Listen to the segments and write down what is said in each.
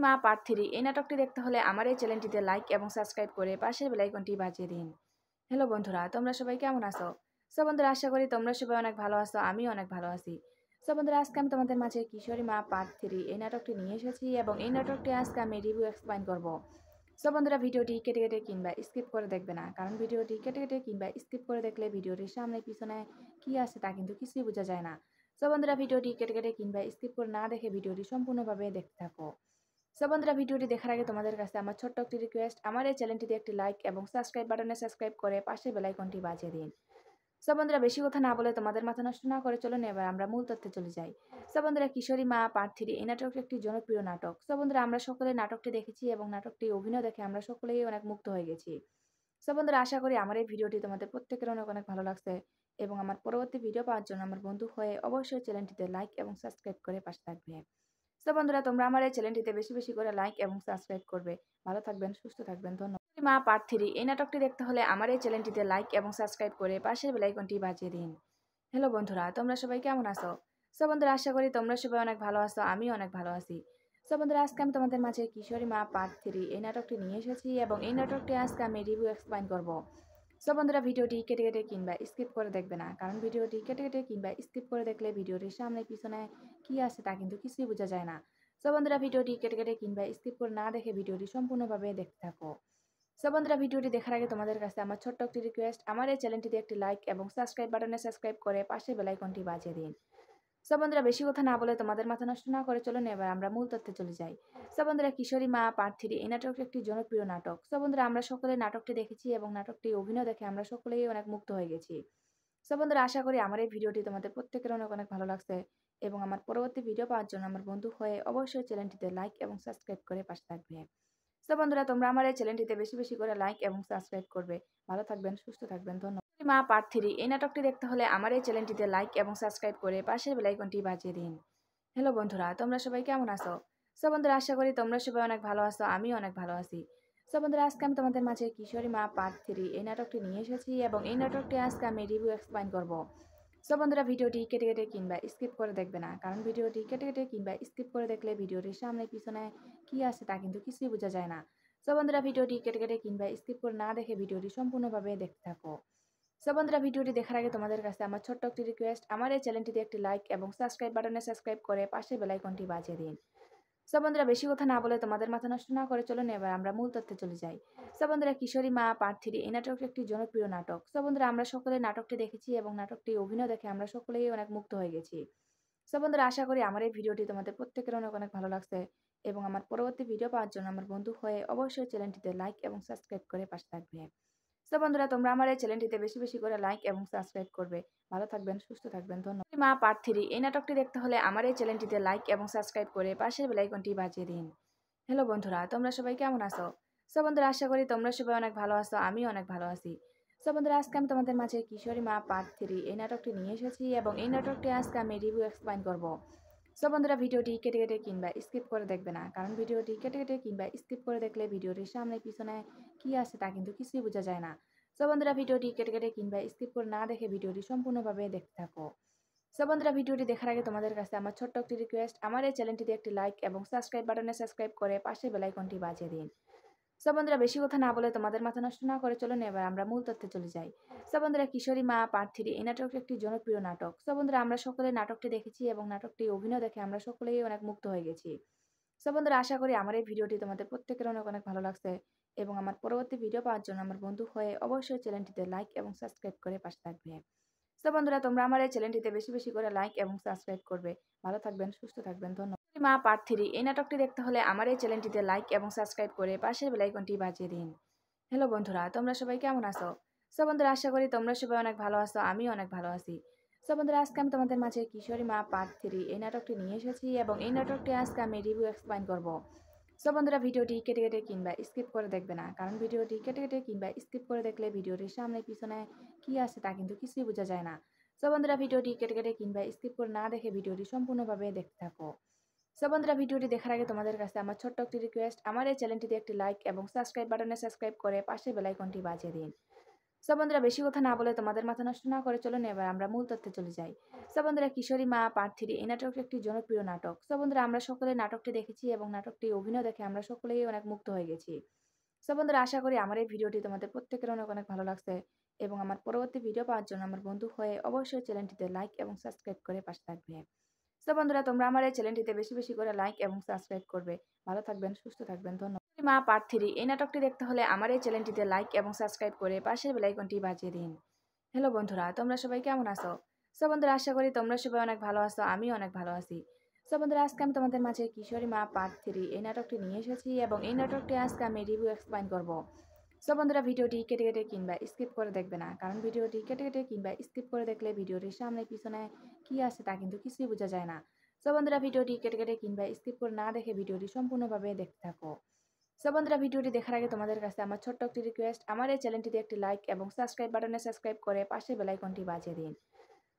মা পার্ট 3 এই নাটকটি দেখতে হলে আমার এই চ্যানেলটিতে লাইক এবং সাবস্ক্রাইব করে পাশের বেল আইকনটি বাজিয়ে দিন। হ্যালো বন্ধুরা, তোমরা সবাই কেমন আছো? সো বন্ধুরা, আশা করি তোমরা সবাই অনেক ভালো আছো, আমি অনেক ভালো আছি। সো বন্ধুরা, আজকে আমি তোমাদের মাঝে কিশোরী মা পার্ট 3 এই নাটকটি নিয়ে এসেছি এবং এই নাটকটি আজকে আমি রিভিউ এক্সপ্লেইন করব। সো বন্ধুরা, ভিডিওটি কেটে কেটে কিংবা স্কিপ করে দেখবে না, কারণ ভিডিওটি কেটে কেটে কিংবা স্কিপ করে দেখলে ভিডিওটির সামনে পিছনে কি আছে তা কিন্তু কিছুই বোঝা যায় না। সো বন্ধুরা, ভিডিওটি কেটে কেটে কিংবা স্কিপ করে না দেখে ভিডিওটি সম্পূর্ণভাবে দেখতে থাকো। সো বন্ধুরা, ভিডিওটি দেখার আগে তোমাদের কাছে আমার ছোট্ট একটি রিকোয়েস্ট, আমার এই চ্যানেলটিতে একটি লাইক এবং সাবস্ক্রাইব বাটনে সাবস্ক্রাইব করে পাশে বেল আইকনটি বাজিয়ে দিন। সো বন্ধুরা, বেশি কথা না বলে তোমাদের মাথা নষ্ট না করে চলুন এবার আমরা মূল তথ্যে চলে যাই। সো বন্ধুরা, কিশোরী মা পার্ট 3 এই নাটকটি একটি জনপ্রিয় নাটক। সো বন্ধুরা, আমরা সকলে নাটকটি দেখেছি এবং নাটকটি অভিনয় দেখে আমরা সকলেই অনেক মুগ্ধ হয়ে গেছি। সো বন্ধুরা, আশা করি আমার এই ভিডিওটি তোমাদের প্রত্যেকের অনেক অনেক ভালো লাগছে এবং আমার পরবর্তী ভিডিও পাওয়ার জন্য আমার বন্ধু হয়ে অবশ্যই চ্যানেলটিতে লাইক এবং সাবস্ক্রাইব করে পাশে থাকবে। তো বন্ধুরা, তোমরা আমার এই চ্যানেলটিতে বেশি বেশি করে লাইক এবং সাবস্ক্রাইব করবে। ভালো থাকবেন, সুস্থ থাকবেন, ধন্যবাদ। মা পার্ট 3 এই নাটকটি দেখতে হলে আমার এই চ্যানেলটিতে লাইক এবং সাবস্ক্রাইব করে পাশের বেল আইকনটি বাজিয়ে দিন। হ্যালো বন্ধুরা, তোমরা সবাই কেমন আছো? সো বন্ধুরা, আশা করি তোমরা সবাই অনেক ভালো আছো, আমি অনেক ভালো আছি। সো বন্ধুরা, আজকে আমি তোমাদের মাঝে কিশোরী মা পার্ট 3 এই নাটকটি নিয়ে এসেছি এবং এই নাটকটি আজকে আমি রিভিউ এক্সপ্লেইন করব। সো বন্ধুরা, ভিডিওটি কেটে কেটে কিংবা স্কিপ করে দেখবে না, কারণ ভিডিওটি কেটে কেটে কিংবা স্কিপ করে দেখলে ভিডিওটির সামনে পিছনে কি আছে তা কিন্তু কিছুই বোঝা যায় না। সো বন্ধুরা, ভিডিওটি কেটে কেটে কিংবা স্কিপ করে না দেখে ভিডিওটি সম্পূর্ণভাবে দেখতে থাকো। সো বন্ধুরা, ভিডিওটি দেখার আগে তোমাদের কাছে আমার ছোট্ট একটি রিকোয়েস্ট, আমার এই চ্যানেলটিতে একটি লাইক এবং সাবস্ক্রাইব বাটনে সাবস্ক্রাইব করে পাশে বেল আইকনটি বাজিয়ে দিন। সো বন্ধুরা, বেশি কথা না বলে তোমাদের মাথা নষ্ট না করে চলুন এবার আমরা মূল তথ্যে চলে যাই। সো বন্ধুরা, কিশোরী মা পার্ট 3 এই নাটকটি একটি জনপ্রিয় নাটক। সো বন্ধুরা, আমরা সকলে নাটকটি দেখেছি এবং নাটকটি অভিনয় দেখে আমরা সকলেই অনেক মুগ্ধ হয়ে গেছি। সো বন্ধুরা, আশা করি আমার এই ভিডিওটি তোমাদের প্রত্যেকের অনেক অনেক ভালো লাগছে এবং আমার পরবর্তী ভিডিও পাওয়ার জন্য আমার বন্ধু হয়ে অবশ্যই চ্যানেলটিতে লাইক এবং সাবস্ক্রাইব করে পাশে থাকবে। সো বন্ধুরা, তোমরা আমার এই চ্যানেলটিতে বেশি বেশি করে লাইক এবং সাবস্ক্রাইব করবে। ভালো থাকবেন, সুস্থ থাকবেন, ধন্যবাদ। মা পার্ট 3 এই নাটকটি দেখতে হলে আমার এই চ্যানেলটিতে লাইক এবং সাবস্ক্রাইব করে পাশের বেল আইকনটি বাজিয়ে দিন। হ্যালো বন্ধুরা, তোমরা সবাই কেমন আছো? সো বন্ধুরা, আশা করি তোমরা সবাই অনেক ভালো আছো, আমি অনেক ভালো আছি। সো বন্ধুরা, আজকে আমি তোমাদের মাঝে কিশোরী মা পার্ট 3 এই নাটকটি নিয়ে এসেছি এবং এই নাটকটি আজকে আমি রিভিউ এক্সপ্লেইন করব। সো বন্ধুরা, ভিডিওটি কেটে কেটে কিংবা স্কিপ করে দেখবে না, কারণ ভিডিওটি কেটে কেটে কিংবা স্কিপ করে দেখলে ভিডিওটির সামনে পিছনে কি আছে তা কিন্তু কিছুই বোঝা যায় না। সো বন্ধুরা, ভিডিওটি কেটে কেটে কিংবা স্কিপ করে না দেখে ভিডিওটি সম্পূর্ণভাবে দেখতে থাকো। সো বন্ধুরা, ভিডিওটি দেখার আগে তোমাদের কাছে আমার ছোট্ট একটি রিকোয়েস্ট, আমার এই চ্যানেলটিতে একটি লাইক এবং সাবস্ক্রাইব বাটনে সাবস্ক্রাইব করে পাশে বেল আইকনটি বাজিয়ে দিন। সো বন্ধুরা, বেশি কথা না বলে তোমাদের মাথা নষ্ট না করে চলুন এবার আমরা মূল তথ্যে চলে যাই। সো বন্ধুরা, কিশোরী মা পার্ট 3 এই নাটকটি একটি জনপ্রিয় নাটক। সো বন্ধুরা, আমরা সকলে নাটকটি দেখেছি এবং নাটকটি অভিনয় দেখে আমরা সকলেই অনেক মুগ্ধ হয়ে গেছি। সো বন্ধুরা, আশা করি আমার এই ভিডিওটি তোমাদের প্রত্যেকের অনেক অনেক ভালো লাগছে এবং আমার পরবর্তী ভিডিও পাওয়ার জন্য আমার বন্ধু হয়ে অবশ্যই চ্যানেলটিতে লাইক এবং সাবস্ক্রাইব করে পাশে থাকবে। সো বন্ধুরা, তোমরা আমার এই চ্যানেলটিতে বেশি বেশি করে লাইক এবং সাবস্ক্রাইব করবে। ভালো থাকবেন, সুস্থ থাকবেন, ধন্যবাদ। মা পার্ট 3 এই নাটকটি দেখতে হলে আমার এই চ্যানেলটিতে লাইক এবং সাবস্ক্রাইব করে পাশের বেল আইকনটি বাজিয়ে দিন। হ্যালো বন্ধুরা, তোমরা সবাই কেমন আছো? সো বন্ধুরা, আশা করি তোমরা সবাই অনেক ভালো আছো, আমি অনেক ভালো আছি। সো বন্ধুরা, আজকে আমি তোমাদের মাঝে কিশোরী মা পার্ট 3 এই নাটকটি নিয়ে এসেছি এবং এই নাটকটি আজকে আমি রিভিউ এক্সপ্লেইন করব। সো বন্ধুরা, ভিডিওটি কেটে কেটে কিংবা স্কিপ করে দেখবে না, কারণ ভিডিওটি কেটে কেটে কিংবা স্কিপ করে দেখলে ভিডিওটির সামনে পিছনে কি আছে তা কিন্তু কিছুই বোঝা যায় না। সো বন্ধুরা, ভিডিওটি কেটে কেটে কিংবা স্কিপ করে না দেখে ভিডিওটি সম্পূর্ণভাবে দেখতে থাকো। সো বন্ধুরা, ভিডিওটি দেখার আগে তোমাদের কাছে আমার ছোট্ট একটি রিকোয়েস্ট, আমার এই চ্যানেলটিতে একটি লাইক এবং সাবস্ক্রাইব বাটনে সাবস্ক্রাইব করে পাশে বেল আইকনটি বাজিয়ে দিন। সো বন্ধুরা, বেশি কথা না বলে তোমাদের মাথা নষ্ট না করে চলুন এবার আমরা মূল তথ্যে চলে যাই। সো বন্ধুরা, কিশোরী মা পার্ট 3 এই নাটকটি একটি জনপ্রিয় নাটক। সো বন্ধুরা, আমরা সকলে নাটকটি দেখেছি এবং নাটকটি অভিনয় দেখে আমরা সকলেই অনেক মুগ্ধ হয়ে গেছি। সো বন্ধুরা, আশা করি আমার এই ভিডিওটি তোমাদের প্রত্যেকের অনেক অনেক ভালো লাগছে এবং আমার পরবর্তী ভিডিও পাওয়ার জন্য আমার বন্ধু হয়ে অবশ্যই চ্যানেলটিতে লাইক এবং সাবস্ক্রাইব করে পাশে থাকবে। সো বন্ধুরা, তোমরা আমার এই চ্যানেলটিতে বেশি বেশি করে লাইক এবং সাবস্ক্রাইব করবে। ভালো থাকবেন, সুস্থ থাকবেন, ধন্যবাদ। মা পার্ট 3 এই নাটকটি দেখতে হলে আমার এই চ্যানেলটিতে লাইক এবং সাবস্ক্রাইব করে পাশের বেল আইকনটি বাজিয়ে দিন। হ্যালো বন্ধুরা, তোমরা সবাই কেমন আছো? সো বন্ধুরা, আশা করি তোমরা সবাই অনেক ভালো আছো, আমি অনেক ভালো আছি। সো বন্ধুরা, আজকে আমি তোমাদের মাঝে কিশোরী মা পার্ট 3 এই নাটকটি নিয়ে এসেছি এবং এই নাটকটি আজকে আমি রিভিউ এক্সপ্লেইন করব। সো বন্ধুরা, ভিডিওটি কেটে কেটে কিংবা স্কিপ করে দেখবে না, কারণ ভিডিওটি কেটে কেটে কিংবা স্কিপ করে দেখলে ভিডিওটির সামনে পিছনে কি আছে তা কিন্তু কিছুই বোঝা যায় না। সো বন্ধুরা, ভিডিওটি কেটে কেটে কিংবা স্কিপ করে না দেখে ভিডিওটি সম্পূর্ণভাবে দেখতে থাকো। সো বন্ধুরা, ভিডিওটি দেখার আগে তোমাদের কাছে আমার ছোট্ট একটি রিকোয়েস্ট, আমার এই চ্যানেলটিতে একটি লাইক এবং সাবস্ক্রাইব বাটনে সাবস্ক্রাইব করে পাশে বেল আইকনটি বাজিয়ে দিন। সো বন্ধুরা বেশি কথা না বলে তোমাদের মাথা নষ্ট না করে চলুন এবার আমরা মূল তথ্যে চলে যাই। সো বন্ধুরা কিশোরী মা পার্ট 3 এই নাটকটি একটি জনপ্রিয় নাটক। সো বন্ধুরা আমরা সকলে নাটকটি দেখেছি এবং নাটকটি অভিনয় দেখে আমরা সকলেই অনেক মুগ্ধ হয়ে গেছি। সো বন্ধুরা আশা করি আমার এই ভিডিওটি তোমাদের প্রত্যেকের অনেক অনেক ভালো লাগছে এবং আমার পরবর্তী ভিডিও পাওয়ার জন্য আমার বন্ধু হয়ে অবশ্যই চ্যানেলটিতে লাইক এবং সাবস্ক্রাইব করে পাশে থাকবে। সো বন্ধুরা তোমরা আমার এই চ্যানেলটিতে বেশি বেশি করে লাইক এবং সাবস্ক্রাইব করবে। ভালো থাকবেন, সুস্থ থাকবেন, ধন্যবাদ। মা পার্ট 3 এই নাটকটি দেখতে হলে আমার এই চ্যানেলটিতে লাইক এবং সাবস্ক্রাইব করে পাশের বেল আইকনটি বাজিয়ে দিন। হ্যালো বন্ধুরা, তোমরা সবাই কেমন আছো? সো বন্ধুরা আশা করি তোমরা সবাই অনেক ভালো আছো, আমিও অনেক ভালো আছি। সো বন্ধুরা আজকে আমি তোমাদের মাঝে কিশোরী মা পার্ট 3 এই নাটকটি নিয়ে এসেছি এবং এই নাটকটি আজকে আমি রিভিউ এক্সপ্লেইন করব। সো বন্ধুরা ভিডিওটি কেটে কেটে কিংবা স্কিপ করে দেখবে না, কারণ ভিডিওটি কেটে কেটে কিংবা স্কিপ করে দেখলে ভিডিওটির সামনে পিছনে কি আছে তা কিন্তু কিছুই বোঝা যায় না। সো বন্ধুরা ভিডিওটি কেটে কেটে কিংবা স্কিপ করে না দেখে ভিডিওটি সম্পূর্ণভাবে দেখতে থাকো। সো বন্ধুরা ভিডিওটি দেখার আগে তোমাদের কাছে আমার ছোট্ট একটি রিকোয়েস্ট, আমার এই চ্যানেলটিতে একটি লাইক এবং সাবস্ক্রাইব বাটনে সাবস্ক্রাইব করে পাশে বেল আইকনটি বাজিয়ে দিন।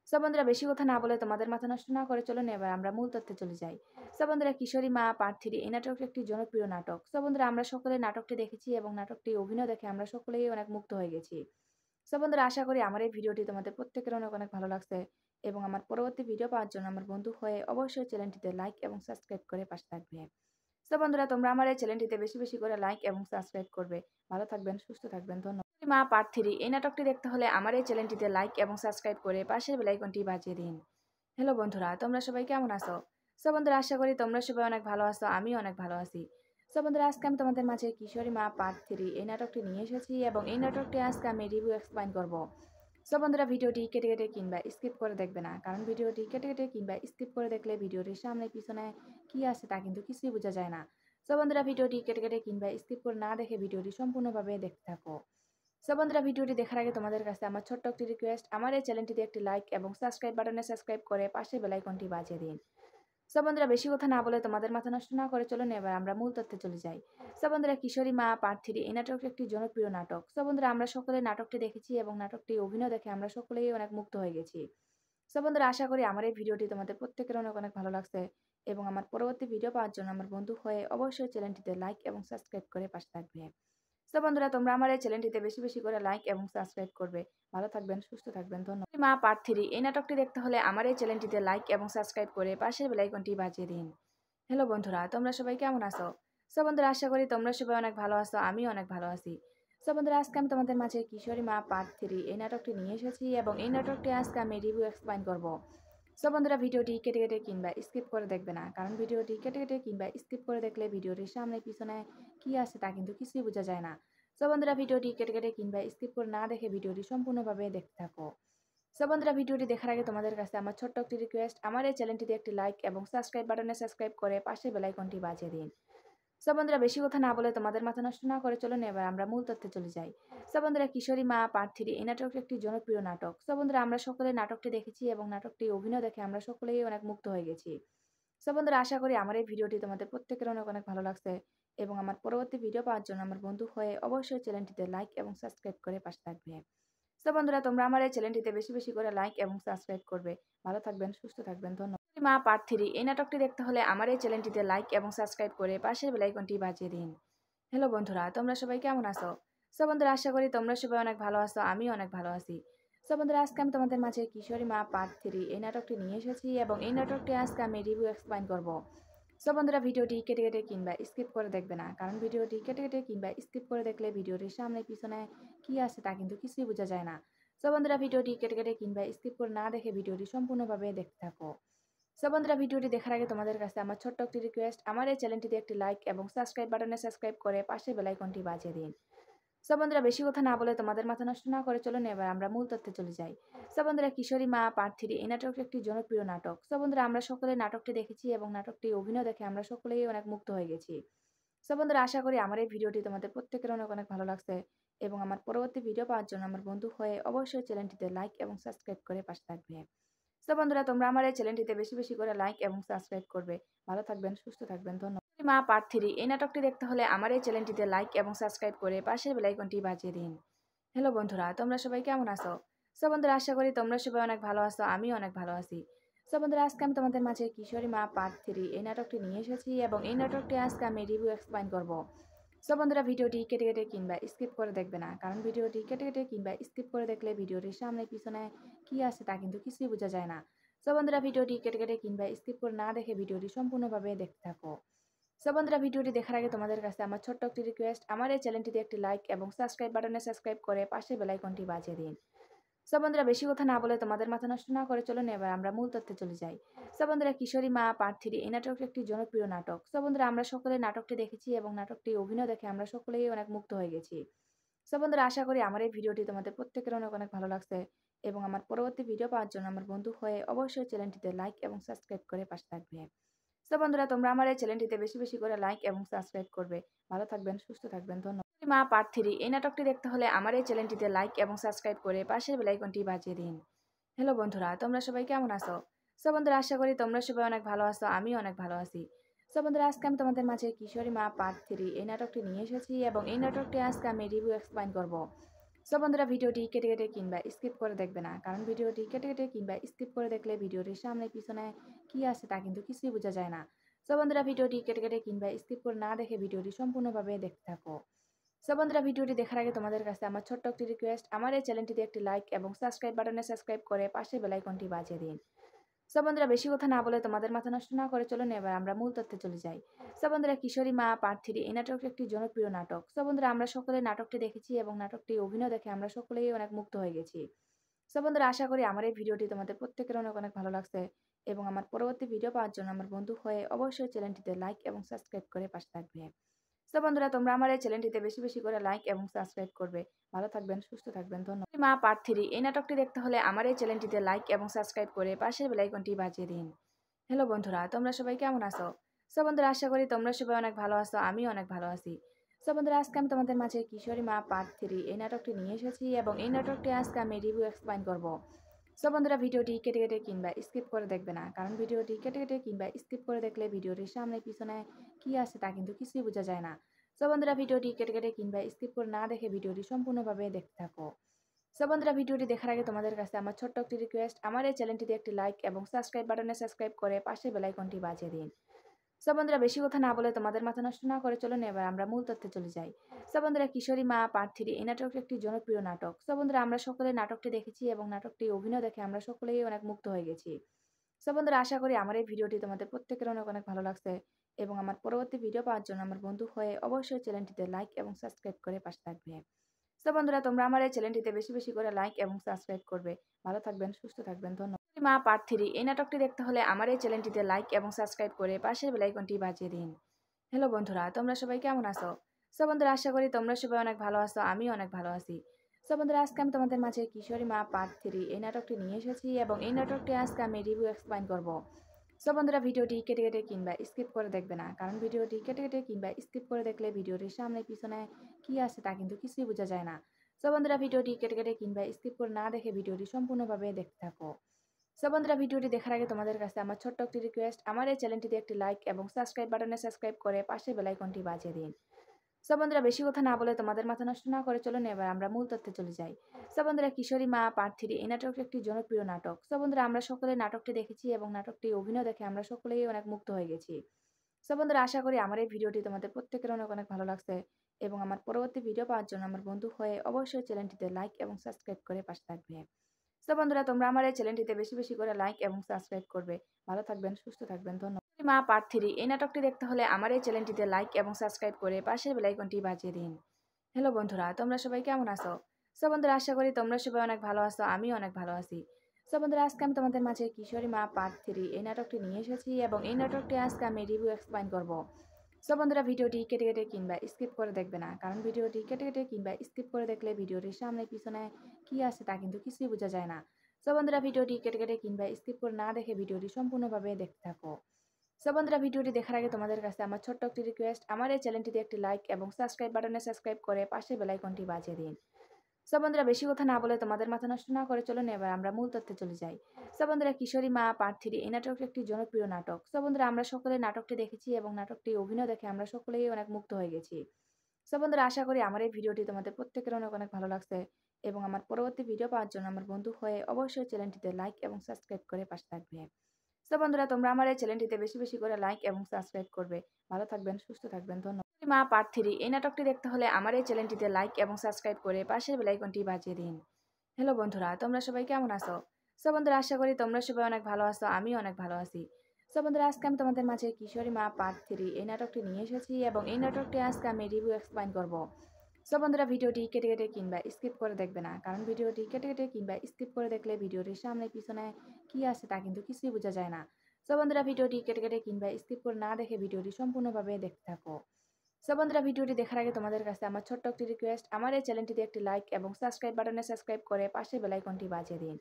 সো বন্ধুরা বেশি কথা না বলে তোমাদের মাথা নষ্ট না করে চলুন এবার আমরা মূল তথ্যে চলে যাই। সো বন্ধুরা কিশোরী মা পার্ট 3 এই নাটকটি একটি জনপ্রিয় নাটক। সো বন্ধুরা আমরা সকলে নাটকটি দেখেছি এবং নাটকটি অভিনয় দেখে আমরা সকলেই অনেক মুগ্ধ হয়ে গেছি। সো বন্ধুরা আশা করি আমার এই ভিডিওটি তোমাদের প্রত্যেকের অনেক অনেক ভালো লাগছে এবং আমার পরবর্তী ভিডিও পাওয়ার জন্য আমার বন্ধু হয়ে অবশ্যই চ্যানেলটিতে লাইক এবং সাবস্ক্রাইব করে পাশে থাকবে। সো বন্ধুরা তোমরা আমার এই চ্যানেলটিতে বেশি বেশি করে লাইক এবং সাবস্ক্রাইব করবে। ভালো থাকবেন, সুস্থ থাকবেন, ধন্যবাদ। মা পার্ট 3 এই নাটকটি দেখতে হলে আমার এই চ্যানেলটিতে লাইক এবং সাবস্ক্রাইব করে পাশের বেল আইকনটি বাজিয়ে দিন। হ্যালো বন্ধুরা, তোমরা সবাই কেমন আছো? সো বন্ধুরা আশা করি তোমরা সবাই অনেক ভালো আছো, আমিও অনেক ভালো আছি। সো বন্ধুরা আজকে আমি তোমাদের মাঝে কিশোরী মা পার্ট 3 এই নাটকটি নিয়ে এসেছি এবং এই নাটকটি আজকে আমি রিভিউ এক্সপ্লেইন করব। সো বন্ধুরা ভিডিওটি কেটে কেটে কিংবা স্কিপ করে দেখবে না, কারণ ভিডিওটি কেটে কেটে কিংবা স্কিপ করে দেখলে ভিডিওটির সামনে পিছনে কি আছে তা কিন্তু কিছুই বোঝা যায় না। সো বন্ধুরা ভিডিওটি কেটে কেটে কিংবা স্কিপ করে না দেখে ভিডিওটি সম্পূর্ণভাবে দেখতে থাকো। সো বন্ধুরা ভিডিওটি দেখার আগে তোমাদের কাছে আমার ছোট্ট একটি রিকোয়েস্ট, আমার এই চ্যানেলটিতে একটি লাইক এবং সাবস্ক্রাইব বাটনে সাবস্ক্রাইব করে পাশে বেল আইকনটি বাজিয়ে দিন। সো বন্ধুরা বেশি কথা না বলে তোমাদের মাথা নষ্ট না করে চলুন এবার আমরা মূল তথ্যে চলে যাই। সো বন্ধুরা কিশোরী মা পার্ট 3 এই নাটকটি একটি জনপ্রিয় নাটক। সো বন্ধুরা আমরা সকলে নাটকটি দেখেছি এবং নাটকটি অভিনয় দেখে আমরা সকলেই অনেক মুগ্ধ হয়ে গেছি। সো বন্ধুরা আশা করি আমার এই ভিডিওটি তোমাদের প্রত্যেকের অনেক অনেক ভালো লাগছে এবং আমার পরবর্তী ভিডিও পাওয়ার জন্য আমার বন্ধু হয়ে অবশ্যই চ্যানেলটিতে লাইক এবং সাবস্ক্রাইব করে পাশে থাকবে। সো বন্ধুরা তোমরা আমার এই চ্যানেলটিতে বেশি বেশি করে লাইক এবং সাবস্ক্রাইব করবে। ভালো থাকবেন, সুস্থ থাকবেন, ধন্যবাদ। মা পার্ট 3 এই নাটকটি দেখতে হলে আমার এই চ্যানেলটিতে লাইক এবং সাবস্ক্রাইব করে পাশের বেল আইকনটি বাজিয়ে দিন। হ্যালো বন্ধুরা, তোমরা সবাই কেমন আছো? সো বন্ধুরা আশা করি তোমরা সবাই অনেক ভালো আছো, আমিও অনেক ভালো আছি। সো বন্ধুরা আজকে আমি তোমাদের মাঝে কিশোরী মা পার্ট 3 এই নাটকটি নিয়ে এসেছি এবং এই নাটকটি আজকে আমি রিভিউ এক্সপ্লেইন করব। সো বন্ধুরা ভিডিওটি কেটে কেটে কিংবা স্কিপ করে দেখবে না, কারণ ভিডিওটি কেটে কেটে কিংবা স্কিপ করে দেখলে ভিডিওটির সামনে পিছনে কি আছে তা কিন্তু কিছুই বোঝা যায় না। সো বন্ধুরা ভিডিওটি কেটে কেটে কিংবা স্কিপ করে না দেখে ভিডিওটি সম্পূর্ণভাবে দেখতে থাকো। সো বন্ধুরা ভিডিওটি দেখার আগে তোমাদের কাছে আমার ছোট্ট একটি রিকোয়েস্ট, আমার এই চ্যানেলটিতে একটি লাইক এবং সাবস্ক্রাইব বাটনে সাবস্ক্রাইব করে পাশে বেল আইকনটি বাজিয়ে দিন। সো বন্ধুরা বেশি কথা না বলে তোমাদের মাথা নষ্ট না করে চলুন এবার আমরা মূল তথ্যে চলে যাই। সো বন্ধুরা কিশোরী মা পার্ট 3 এই নাটকটি একটি জনপ্রিয় নাটক। সো বন্ধুরা আমরা সকলে নাটকটি দেখেছি এবং নাটকটি অভিনয় দেখে আমরা সকলেই অনেক মুগ্ধ হয়ে গেছি। সো বন্ধুরা আশা করি আমার এই ভিডিওটি তোমাদের প্রত্যেকের অনেক অনেক ভালো লাগছে এবং আমার পরবর্তী ভিডিও পাওয়ার জন্য আমার বন্ধু হয়ে অবশ্যই চ্যানেলটিতে লাইক এবং সাবস্ক্রাইব করে পাশে থাকবে। সো বন্ধুরা তোমরা আমার এই চ্যানেলটিতে বেশি বেশি করে লাইক এবং সাবস্ক্রাইব করবে। ভালো থাকবেন, সুস্থ থাকবেন, ধন্যবাদ। মা পার্ট 3 এই নাটকটি দেখতে হলে আমার এই চ্যানেলটিতে লাইক এবং সাবস্ক্রাইব করে পাশের বেল আইকনটি বাজিয়ে দিন। হ্যালো বন্ধুরা, তোমরা সবাই কেমন আছো? সো বন্ধুরা আশা করি তোমরা সবাই অনেক ভালো আছো, আমিও অনেক ভালো আছি। সো বন্ধুরা আজকে আমি তোমাদের মাঝে কিশোরী মা পার্ট 3 এই নাটকটি নিয়ে এসেছি এবং এই নাটকটি আজকে আমি রিভিউ এক্সপ্লেইন করব। সো বন্ধুরা ভিডিওটি কেটে কেটে কিংবা স্কিপ করে দেখবে না, কারণ ভিডিওটি কেটে কেটে কিংবা স্কিপ করে দেখলে ভিডিওটির সামনে পিছনে কি আছে তা কিন্তু কিছুই বোঝা যায় না। সো বন্ধুরা ভিডিওটি কেটে কেটে কিংবা স্কিপ করে না দেখে ভিডিওটি সম্পূর্ণভাবে দেখতে থাকো। সো বন্ধুরা ভিডিওটি দেখার আগে তোমাদের কাছে আমার ছোট্ট একটি রিকোয়েস্ট, আমার এই চ্যানেলটিতে একটি লাইক এবং সাবস্ক্রাইব বাটনে সাবস্ক্রাইব করে পাশে বেল আইকনটি বাজিয়ে দিন। সো বন্ধুরা বেশি কথা না বলে তোমাদের মাথা নষ্ট না করে চলুন এবার আমরা মূল তথ্যে চলে যাই। সো বন্ধুরা কিশোরী মা পার্ট 3 এই নাটকটি একটি জনপ্রিয় নাটক। সো বন্ধুরা আমরা সকলে নাটকটি দেখেছি এবং নাটকটি অভিনয় দেখে আমরা সকলেই অনেক মুগ্ধ হয়ে গেছি। সো বন্ধুরা আশা করি আমার এই ভিডিওটি তোমাদের প্রত্যেকের অনেক অনেক ভালো লাগছে এবং আমার পরবর্তী ভিডিও পাওয়ার জন্য আমার বন্ধু হয়ে অবশ্যই চ্যানেলটিতে লাইক এবং সাবস্ক্রাইব করে পাশে থাকবে। সো বন্ধুরা তোমরা আমার এই চ্যানেলটিতে বেশি বেশি করে লাইক এবং সাবস্ক্রাইব করবে। ভালো থাকবেন, সুস্থ থাকবেন, ধন্যবাদ। মা পার্ট 3 এই নাটকটি দেখতে হলে আমার এই চ্যানেলটিতে লাইক এবং সাবস্ক্রাইব করে পাশের বেল আইকনটি বাজিয়ে দিন। হ্যালো বন্ধুরা, তোমরা সবাই কেমন আছো? সো বন্ধুরা আশা করি তোমরা সবাই অনেক ভালো আছো, আমিও অনেক ভালো আছি। সো বন্ধুরা আজকে আমি তোমাদের মাঝে কিশোরী মা পার্ট 3 এই নাটকটি নিয়ে এসেছি এবং এই নাটকটি আজকে আমি রিভিউ এক্সপ্লেইন করব। সো বন্ধুরা ভিডিওটি কেটে কেটে কিংবা স্কিপ করে দেখবে না, কারণ ভিডিওটি কেটে কেটে কিংবা স্কিপ করে দেখলে ভিডিওটির সামনে পিছনে কি আছে তা কিন্তু কিছুই বোঝা যায় না। সো বন্ধুরা ভিডিওটি কেটে কেটে কিংবা স্কিপ করে না দেখে ভিডিওটি সম্পূর্ণভাবে দেখতে থাকো। সো বন্ধুরা ভিডিওটি দেখার আগে তোমাদের কাছে আমার ছোট্ট একটি রিকোয়েস্ট, আমার এই চ্যানেলটিতে একটি লাইক এবং সাবস্ক্রাইব বাটনে সাবস্ক্রাইব করে পাশে বেল আইকনটি বাজিয়ে দিন। সো বন্ধুরা বেশি কথা না বলে তোমাদের মাথা নষ্ট না করে চলুন এবার আমরা মূল তথ্যে চলে যাই। সো বন্ধুরা কিশোরী মা পার্ট 3 এই নাটকটি একটি জনপ্রিয় নাটক। সো বন্ধুরা আমরা সকলে নাটকটি দেখেছি এবং নাটকটি অভিনয় দেখে আমরা সকলেই অনেক মুগ্ধ হয়ে গেছি। সো বন্ধুরা আশা করি আমার এই ভিডিওটি তোমাদের প্রত্যেকের অনেক অনেক ভালো লাগছে এবং আমার পরবর্তী ভিডিও পাওয়ার জন্য আমার বন্ধু হয়ে অবশ্যই চ্যানেলটিতে লাইক এবং সাবস্ক্রাইব করে পাশে থাকবে। সো বন্ধুরা তোমরা আমার এই চ্যানেলটিতে বেশি বেশি করে লাইক এবং সাবস্ক্রাইব করবে। ভালো থাকবেন, সুস্থ থাকবেন, ধন্যবাদ। মা পার্ট 3 এই নাটকটি দেখতে হলে আমার এই চ্যানেলটিতে লাইক এবং সাবস্ক্রাইব করে পাশের বেল আইকনটি বাজিয়ে দিন। হ্যালো বন্ধুরা, তোমরা সবাই কেমন আছো? সো বন্ধুরা আশা করি তোমরা সবাই অনেক ভালো আছো, আমিও অনেক ভালো আছি। সো বন্ধুরা আজকে আমি তোমাদের মাঝে কিশোরী মা পার্ট 3 এই নাটকটি নিয়ে এসেছি এবং এই নাটকটি আজকে আমি রিভিউ এক্সপ্লেইন করব। সো বন্ধুরা ভিডিওটি কেটে কেটে কিংবা স্কিপ করে দেখবে না, কারণ ভিডিওটি কেটে কেটে কিংবা স্কিপ করে দেখলে ভিডিওটির সামনে পিছনে কি আছে তা কিন্তু কিছুই বোঝা যায় না। সো বন্ধুরা ভিডিওটি কেটে কেটে কিংবা স্কিপ করে না দেখে ভিডিওটি সম্পূর্ণভাবে দেখতে থাকো। সো বন্ধুরা ভিডিওটি দেখার আগে তোমাদের কাছে আমার ছোট্ট একটি রিকোয়েস্ট, আমার এই চ্যানেলটিতে একটি লাইক এবং সাবস্ক্রাইব বাটনে সাবস্ক্রাইব করে পাশে বেল আইকনটি বাজিয়ে দিন। সো বন্ধুরা বেশি কথা না বলে তোমাদের মাথা নষ্ট না করে চলুন এবার আমরা মূল তথ্যে চলে যাই। সো বন্ধুরা কিশোরী মা পার্ট 3 এই নাটকটি একটি জনপ্রিয় নাটক। সো বন্ধুরা আমরা সকলে নাটকটি দেখেছি এবং নাটকটি অভিনয় দেখে আমরা সকলেই অনেক মুগ্ধ হয়ে গেছি। সো বন্ধুরা আশা করি আমার এই ভিডিওটি তোমাদের প্রত্যেকের অনেক অনেক ভালো লাগছে এবং আমার পরবর্তী ভিডিও পাওয়ার জন্য আমার বন্ধু হয়ে অবশ্যই চ্যানেলটিতে লাইক এবং সাবস্ক্রাইব করে পাশে থাকবে। সো বন্ধুরা তোমরা আমার এই চ্যানেলটিতে বেশি বেশি করে লাইক এবং সাবস্ক্রাইব করবে। ভালো থাকবেন, সুস্থ থাকবেন, ধন্যবাদ। মা পার্ট 3 এই নাটকটি দেখতে হলে আমার এই চ্যানেলটিতে লাইক এবং সাবস্ক্রাইব করে পাশের বেল আইকনটি বাজিয়ে দিন। হ্যালো বন্ধুরা, তোমরা সবাই কেমন আছো? সো বন্ধুরা আশা করি তোমরা সবাই অনেক ভালো আছো, আমিও অনেক ভালো আছি। সো বন্ধুরা আজকে আমি তোমাদের মাঝে কিশোরী মা পার্ট 3 এই নাটকটি নিয়ে এসেছি এবং এই নাটকটি আজকে আমি রিভিউ এক্সপ্লেইন করব। সো বন্ধুরা ভিডিওটি কেটে কেটে কিংবা স্কিপ করে দেখবে না, কারণ ভিডিওটি কেটে কেটে কিংবা স্কিপ করে দেখলে ভিডিওটির সামনে পিছনে কি আছে তা কিন্তু কিছুই বোঝা যায় না। সো বন্ধুরা ভিডিওটি কেটে কেটে কিংবা স্কিপ করে না দেখে ভিডিওটি সম্পূর্ণভাবে দেখতে থাকো। সো বন্ধুরা ভিডিওটি দেখার আগে তোমাদের কাছে আমার ছোট্ট একটি রিকোয়েস্ট, আমার এই চ্যানেলটিতে একটি লাইক এবং সাবস্ক্রাইব বাটনে সাবস্ক্রাইব করে পাশে বেল আইকনটি বাজিয়ে দিন। সো বন্ধুরা বেশি কথা না বলে তোমাদের মাথা নষ্ট না করে চলুন এবার আমরা মূল তথ্যে চলে যাই। সো বন্ধুরা কিশোরী মা পার্ট 3 এই নাটকটি একটি জনপ্রিয় নাটক। সো বন্ধুরা আমরা সকলে নাটকটি দেখেছি এবং নাটকটি অভিনয় দেখে আমরা সকলেই অনেক মুগ্ধ হয়ে গেছি। সো বন্ধুরা আশা করি আমার এই ভিডিওটি তোমাদের প্রত্যেকের অনেক অনেক ভালো লাগছে এবং আমার পরবর্তী ভিডিও পাওয়ার জন্য আমার বন্ধু হয়ে অবশ্যই চ্যানেলটিতে লাইক এবং সাবস্ক্রাইব করে পাশে থাকবে। সো বন্ধুরা তোমরা আমার এই চ্যানেলটিতে বেশি বেশি করে লাইক এবং সাবস্ক্রাইব করবে। ভালো থাকবেন, সুস্থ থাকবেন, ধন্যবাদ। মা পার্ট 3 এই নাটকটি দেখতে হলে আমার এই চ্যানেলটিতে লাইক এবং সাবস্ক্রাইব করে পাশের বেল আইকনটি বাজিয়ে দিন। হ্যালো বন্ধুরা, তোমরা সবাই কেমন আছো? সো বন্ধুরা আশা করি তোমরা সবাই অনেক ভালো আছো, আমিও অনেক ভালো আছি। সো বন্ধুরা আজকে আমি তোমাদের মাঝে কিশোরী মা পার্ট 3 এই নাটকটি নিয়ে এসেছি এবং এই নাটকটি আজকে আমি রিভিউ এক্সপ্লেইন করব। সো বন্ধুরা ভিডিওটি কেটে কেটে কিংবা স্কিপ করে দেখবে না, কারণ ভিডিওটি কেটে কেটে কিংবা স্কিপ করে দেখলে ভিডিওটির সামনে পিছনে কি আছে তা কিন্তু কিছুই বোঝা যায় না। সো বন্ধুরা ভিডিওটি কেটে কেটে কিংবা স্কিপ করে না দেখে ভিডিওটি সম্পূর্ণভাবে দেখতে থাকো। সো বন্ধুরা ভিডিওটি দেখার আগে তোমাদের কাছে আমার ছোট্ট একটি রিকোয়েস্ট, আমার এই চ্যানেলটিতে একটি লাইক এবং সাবস্ক্রাইব বাটনে সাবস্ক্রাইব করে পাশে বেল আইকনটি বাজিয়ে দিন। সো বন্ধুরা বেশি কথা না বলে তোমাদের মাথা নষ্ট না করে চলুন এবার আমরা মূল তথ্যে চলে যাই। সো বন্ধুরা কিশোরী মা পার্ট 3 এই নাটকটি একটি জনপ্রিয় নাটক। সো বন্ধুরা আমরা সকলে নাটকটি দেখেছি এবং নাটকটি অভিনয় দেখে আমরা সকলেই অনেক মুগ্ধ হয়ে গেছি। সো বন্ধুরা আশা করি আমার এই ভিডিওটি তোমাদের প্রত্যেকের অনেক অনেক ভালো লাগছে এবং আমার পরবর্তী ভিডিও পাওয়ার জন্য আমার বন্ধু হয়ে অবশ্যই চ্যানেলটিতে লাইক এবং সাবস্ক্রাইব করে পাশে থাকবে। সো বন্ধুরা তোমরা আমার এই চ্যানেলটিতে বেশি বেশি করে লাইক এবং সাবস্ক্রাইব করবে। ভালো থাকবেন, সুস্থ থাকবেন, ধন্যবাদ। মা পার্ট 3 এই নাটকটি দেখতে হলে আমার এই চ্যানেলটিতে লাইক এবং সাবস্ক্রাইব করে পাশের বেল আইকনটি বাজিয়ে দিন। হ্যালো বন্ধুরা, তোমরা সবাই কেমন আছো? সো বন্ধুরা আশা করি তোমরা সবাই অনেক ভালো আছো, আমিও অনেক ভালো আছি। সো বন্ধুরা আজকে আমি তোমাদের মাঝে কিশোরী মা পার্ট 3 এই নাটকটি নিয়ে এসেছি এবং এই নাটকটি আজকে আমি রিভিউ এক্সপ্লেইন করব। সো বন্ধুরা ভিডিওটি কেটে কেটে কিংবা স্কিপ করে দেখবে না, কারণ ভিডিওটি কেটে কেটে কিংবা স্কিপ করে দেখলে ভিডিওটির সামনে পিছনে কি আছে তা কিন্তু কিছুই বোঝা যায় না। সো বন্ধুরা ভিডিওটি কেটে কেটে কিংবা স্কিপ করে না দেখে ভিডিওটি সম্পূর্ণভাবে দেখতে থাকো। সো বন্ধুরা ভিডিওটি দেখার আগে তোমাদের কাছে আমার ছোট্ট একটি রিকোয়েস্ট, আমার এই চ্যানেলটিতে একটি লাইক এবং সাবস্ক্রাইব বাটনে সাবস্ক্রাইব করে পাশে বেল আইকনটি বাজিয়ে দিন। সো বন্ধুরা বেশি কথা না বলে তোমাদের মাথা নষ্ট না করে চলুন এবার আমরা মূল তথ্যে চলে যাই। সো বন্ধুরা কিশোরী মা পার্ট 3 এই নাটকটি একটি জনপ্রিয় নাটক। সো বন্ধুরা আমরা সকলে নাটকটি দেখেছি এবং নাটকটি অভিনয় দেখে আমরা সকলেই অনেক মুগ্ধ হয়ে গেছি। সো বন্ধুরা আশা করি আমার এই ভিডিওটি তোমাদের প্রত্যেকের অনেক অনেক ভালো লাগছে এবং আমার পরবর্তী ভিডিও পাওয়ার জন্য আমার বন্ধু হয়ে অবশ্যই চ্যানেলটিতে লাইক এবং সাবস্ক্রাইব করে পাশে থাকবে। সো বন্ধুরা তোমরা আমার এই চ্যানেলটিতে বেশি বেশি করে লাইক এবং সাবস্ক্রাইব করবে। ভালো থাকবেন, সুস্থ থাকবেন, ধন্যবাদ। মা পার্ট 3 এই নাটকটি দেখতে হলে আমার এই চ্যানেলটিতে লাইক এবং সাবস্ক্রাইব করে পাশের বেল আইকনটি বাজিয়ে দিন। হ্যালো বন্ধুরা, তোমরা সবাই কেমন আছো? সো বন্ধুরা, আশা করি তোমরা সবাই অনেক ভালো আছো, আমিও অনেক ভালো আছি। সো বন্ধুরা, আজকে আমি তোমাদের মাঝে কিশোরী মা পার্ট 3 এই নাটকটি নিয়ে এসেছি এবং এই নাটকটি আজকে আমি রিভিউ এক্সপ্লেইন করব। সো বন্ধুরা, ভিডিওটি কেটে কেটে কিংবা স্কিপ করে দেখবে না, কারণ ভিডিওটি কেটে কেটে কিংবা স্কিপ করে দেখলে ভিডিওটির সামনে পিছনে কি আছে তা কিন্তু কিছুই বোঝা যায় না। সো বন্ধুরা, ভিডিওটি কেটে কেটে কিংবা স্কিপ করে না দেখে ভিডিওটি সম্পূর্ণভাবে দেখতে থাকো। সো বন্ধুরা, ভিডিওটি দেখার আগে তোমাদের কাছে আমার ছোট্ট একটি রিকোয়েস্ট, আমার এই চ্যানেলটিতে একটি লাইক এবং সাবস্ক্রাইব বাটনে সাবস্ক্রাইব করে পাশে বেল আইকনটি বাজিয়ে দিন।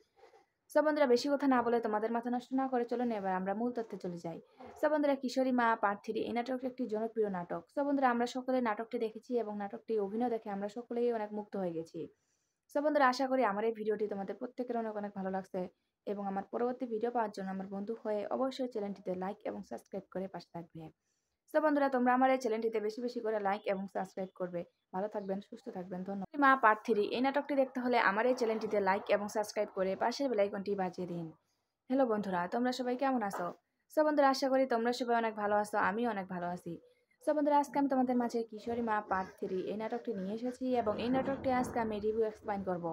সো বন্ধুরা, বেশি কথা না বলে তোমাদের মাথা নষ্ট না করে চলুন এবার আমরা মূল তথ্যে চলে যাই। সো বন্ধুরা, কিশোরী মা পার্ট 3 এই নাটকটি একটি জনপ্রিয় নাটক। সো বন্ধুরা, আমরা সকলে নাটকটি দেখেছি এবং নাটকটি অভিনয় দেখে আমরা সকলেই অনেক মুগ্ধ হয়ে গেছি। সো বন্ধুরা, আশা করি আমার এই ভিডিওটি তোমাদের প্রত্যেকের অনেক অনেক ভালো লাগছে এবং আমার পরবর্তী ভিডিও পাওয়ার জন্য আমার বন্ধু হয়ে অবশ্যই চ্যানেলটিতে লাইক এবং সাবস্ক্রাইব করে পাশে থাকবে। তো বন্ধুরা, তোমরা আমার এই চ্যানেলটিতে বেশি বেশি করে লাইক এবং সাবস্ক্রাইব করবে। ভালো থাকবেন, সুস্থ থাকবেন, ধন্যবাদ। মা পার্ট 3 এই নাটকটি দেখতে হলে আমার এই চ্যানেলটিতে লাইক এবং সাবস্ক্রাইব করে পাশের বেল আইকনটি বাজিয়ে দিন। হ্যালো বন্ধুরা, তোমরা সবাই কেমন আছো? সো বন্ধুরা, আশা করি তোমরা সবাই অনেক ভালো আছো, আমিও অনেক ভালো আছি। সো বন্ধুরা, আজকে আমি তোমাদের মাঝে কিশোরী মা পার্ট 3 এই নাটকটি নিয়ে এসেছি এবং এই নাটকটি আজকে আমি রিভিউ এক্সপ্লেইন করব।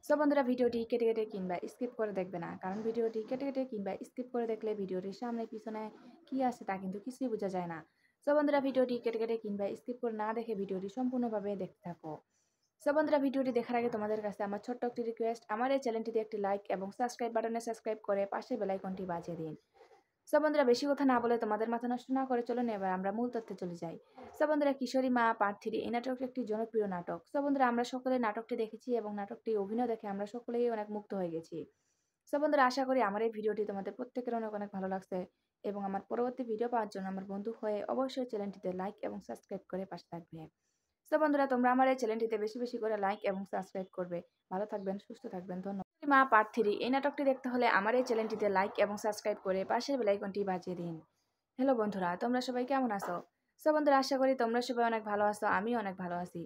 সো বন্ধুরা, ভিডিওটি কেটে কেটে কিংবা স্কিপ করে দেখবে না, কারণ ভিডিওটি কেটে কেটে কিংবা স্কিপ করে দেখলে ভিডিওটির সামনে পিছনে কি আছে তা কিন্তু কিছুই বোঝা যায় না। সো বন্ধুরা, ভিডিওটি কেটে কেটে কিংবা স্কিপ করে না দেখে ভিডিওটি সম্পূর্ণভাবে দেখতে থাকো। সো বন্ধুরা, ভিডিওটি দেখার আগে তোমাদের কাছে আমার ছোট্ট একটি রিকোয়েস্ট, আমার এই চ্যানেলটিতে একটি লাইক এবং সাবস্ক্রাইব বাটনে সাবস্ক্রাইব করে পাশে বেল আইকনটি বাজিয়ে দিন। সো বন্ধুরা, বেশি কথা না বলে তোমাদের মাথা নষ্ট না করে চলুন এবার আমরা মূল তথ্যে চলে যাই। সো বন্ধুরা, কিশোরী মা পার্ট 3 এই নাটকটি একটি জনপ্রিয় নাটক। সো বন্ধুরা, আমরা সকলে নাটকটি দেখেছি এবং নাটকটি অভিনয় দেখে আমরা সকলেই অনেক মুগ্ধ হয়ে গেছি। সো বন্ধুরা, আশা করি আমার এই ভিডিওটি তোমাদের প্রত্যেকের অনেক অনেক ভালো লাগছে এবং আমার পরবর্তী ভিডিও পাওয়ার জন্য আমার বন্ধু হয়ে অবশ্যই চ্যানেলটিতে লাইক এবং সাবস্ক্রাইব করে পাশে থাকবে। সো বন্ধুরা, তোমরা আমার এই চ্যানেলটিতে বেশি বেশি করে লাইক এবং সাবস্ক্রাইব করবে। ভালো থাকবেন, সুস্থ থাকবেন, ধন্যবাদ। মা পার্ট 3 এই নাটকটি দেখতে হলে আমার এই চ্যানেলটিতে লাইক এবং সাবস্ক্রাইব করে পাশের বেল আইকনটি বাজিয়ে দিন। হ্যালো বন্ধুরা, তোমরা সবাই কেমন আছো? সো বন্ধুরা, আশা করি তোমরা সবাই অনেক ভালো আছো, আমিও অনেক ভালো আছি।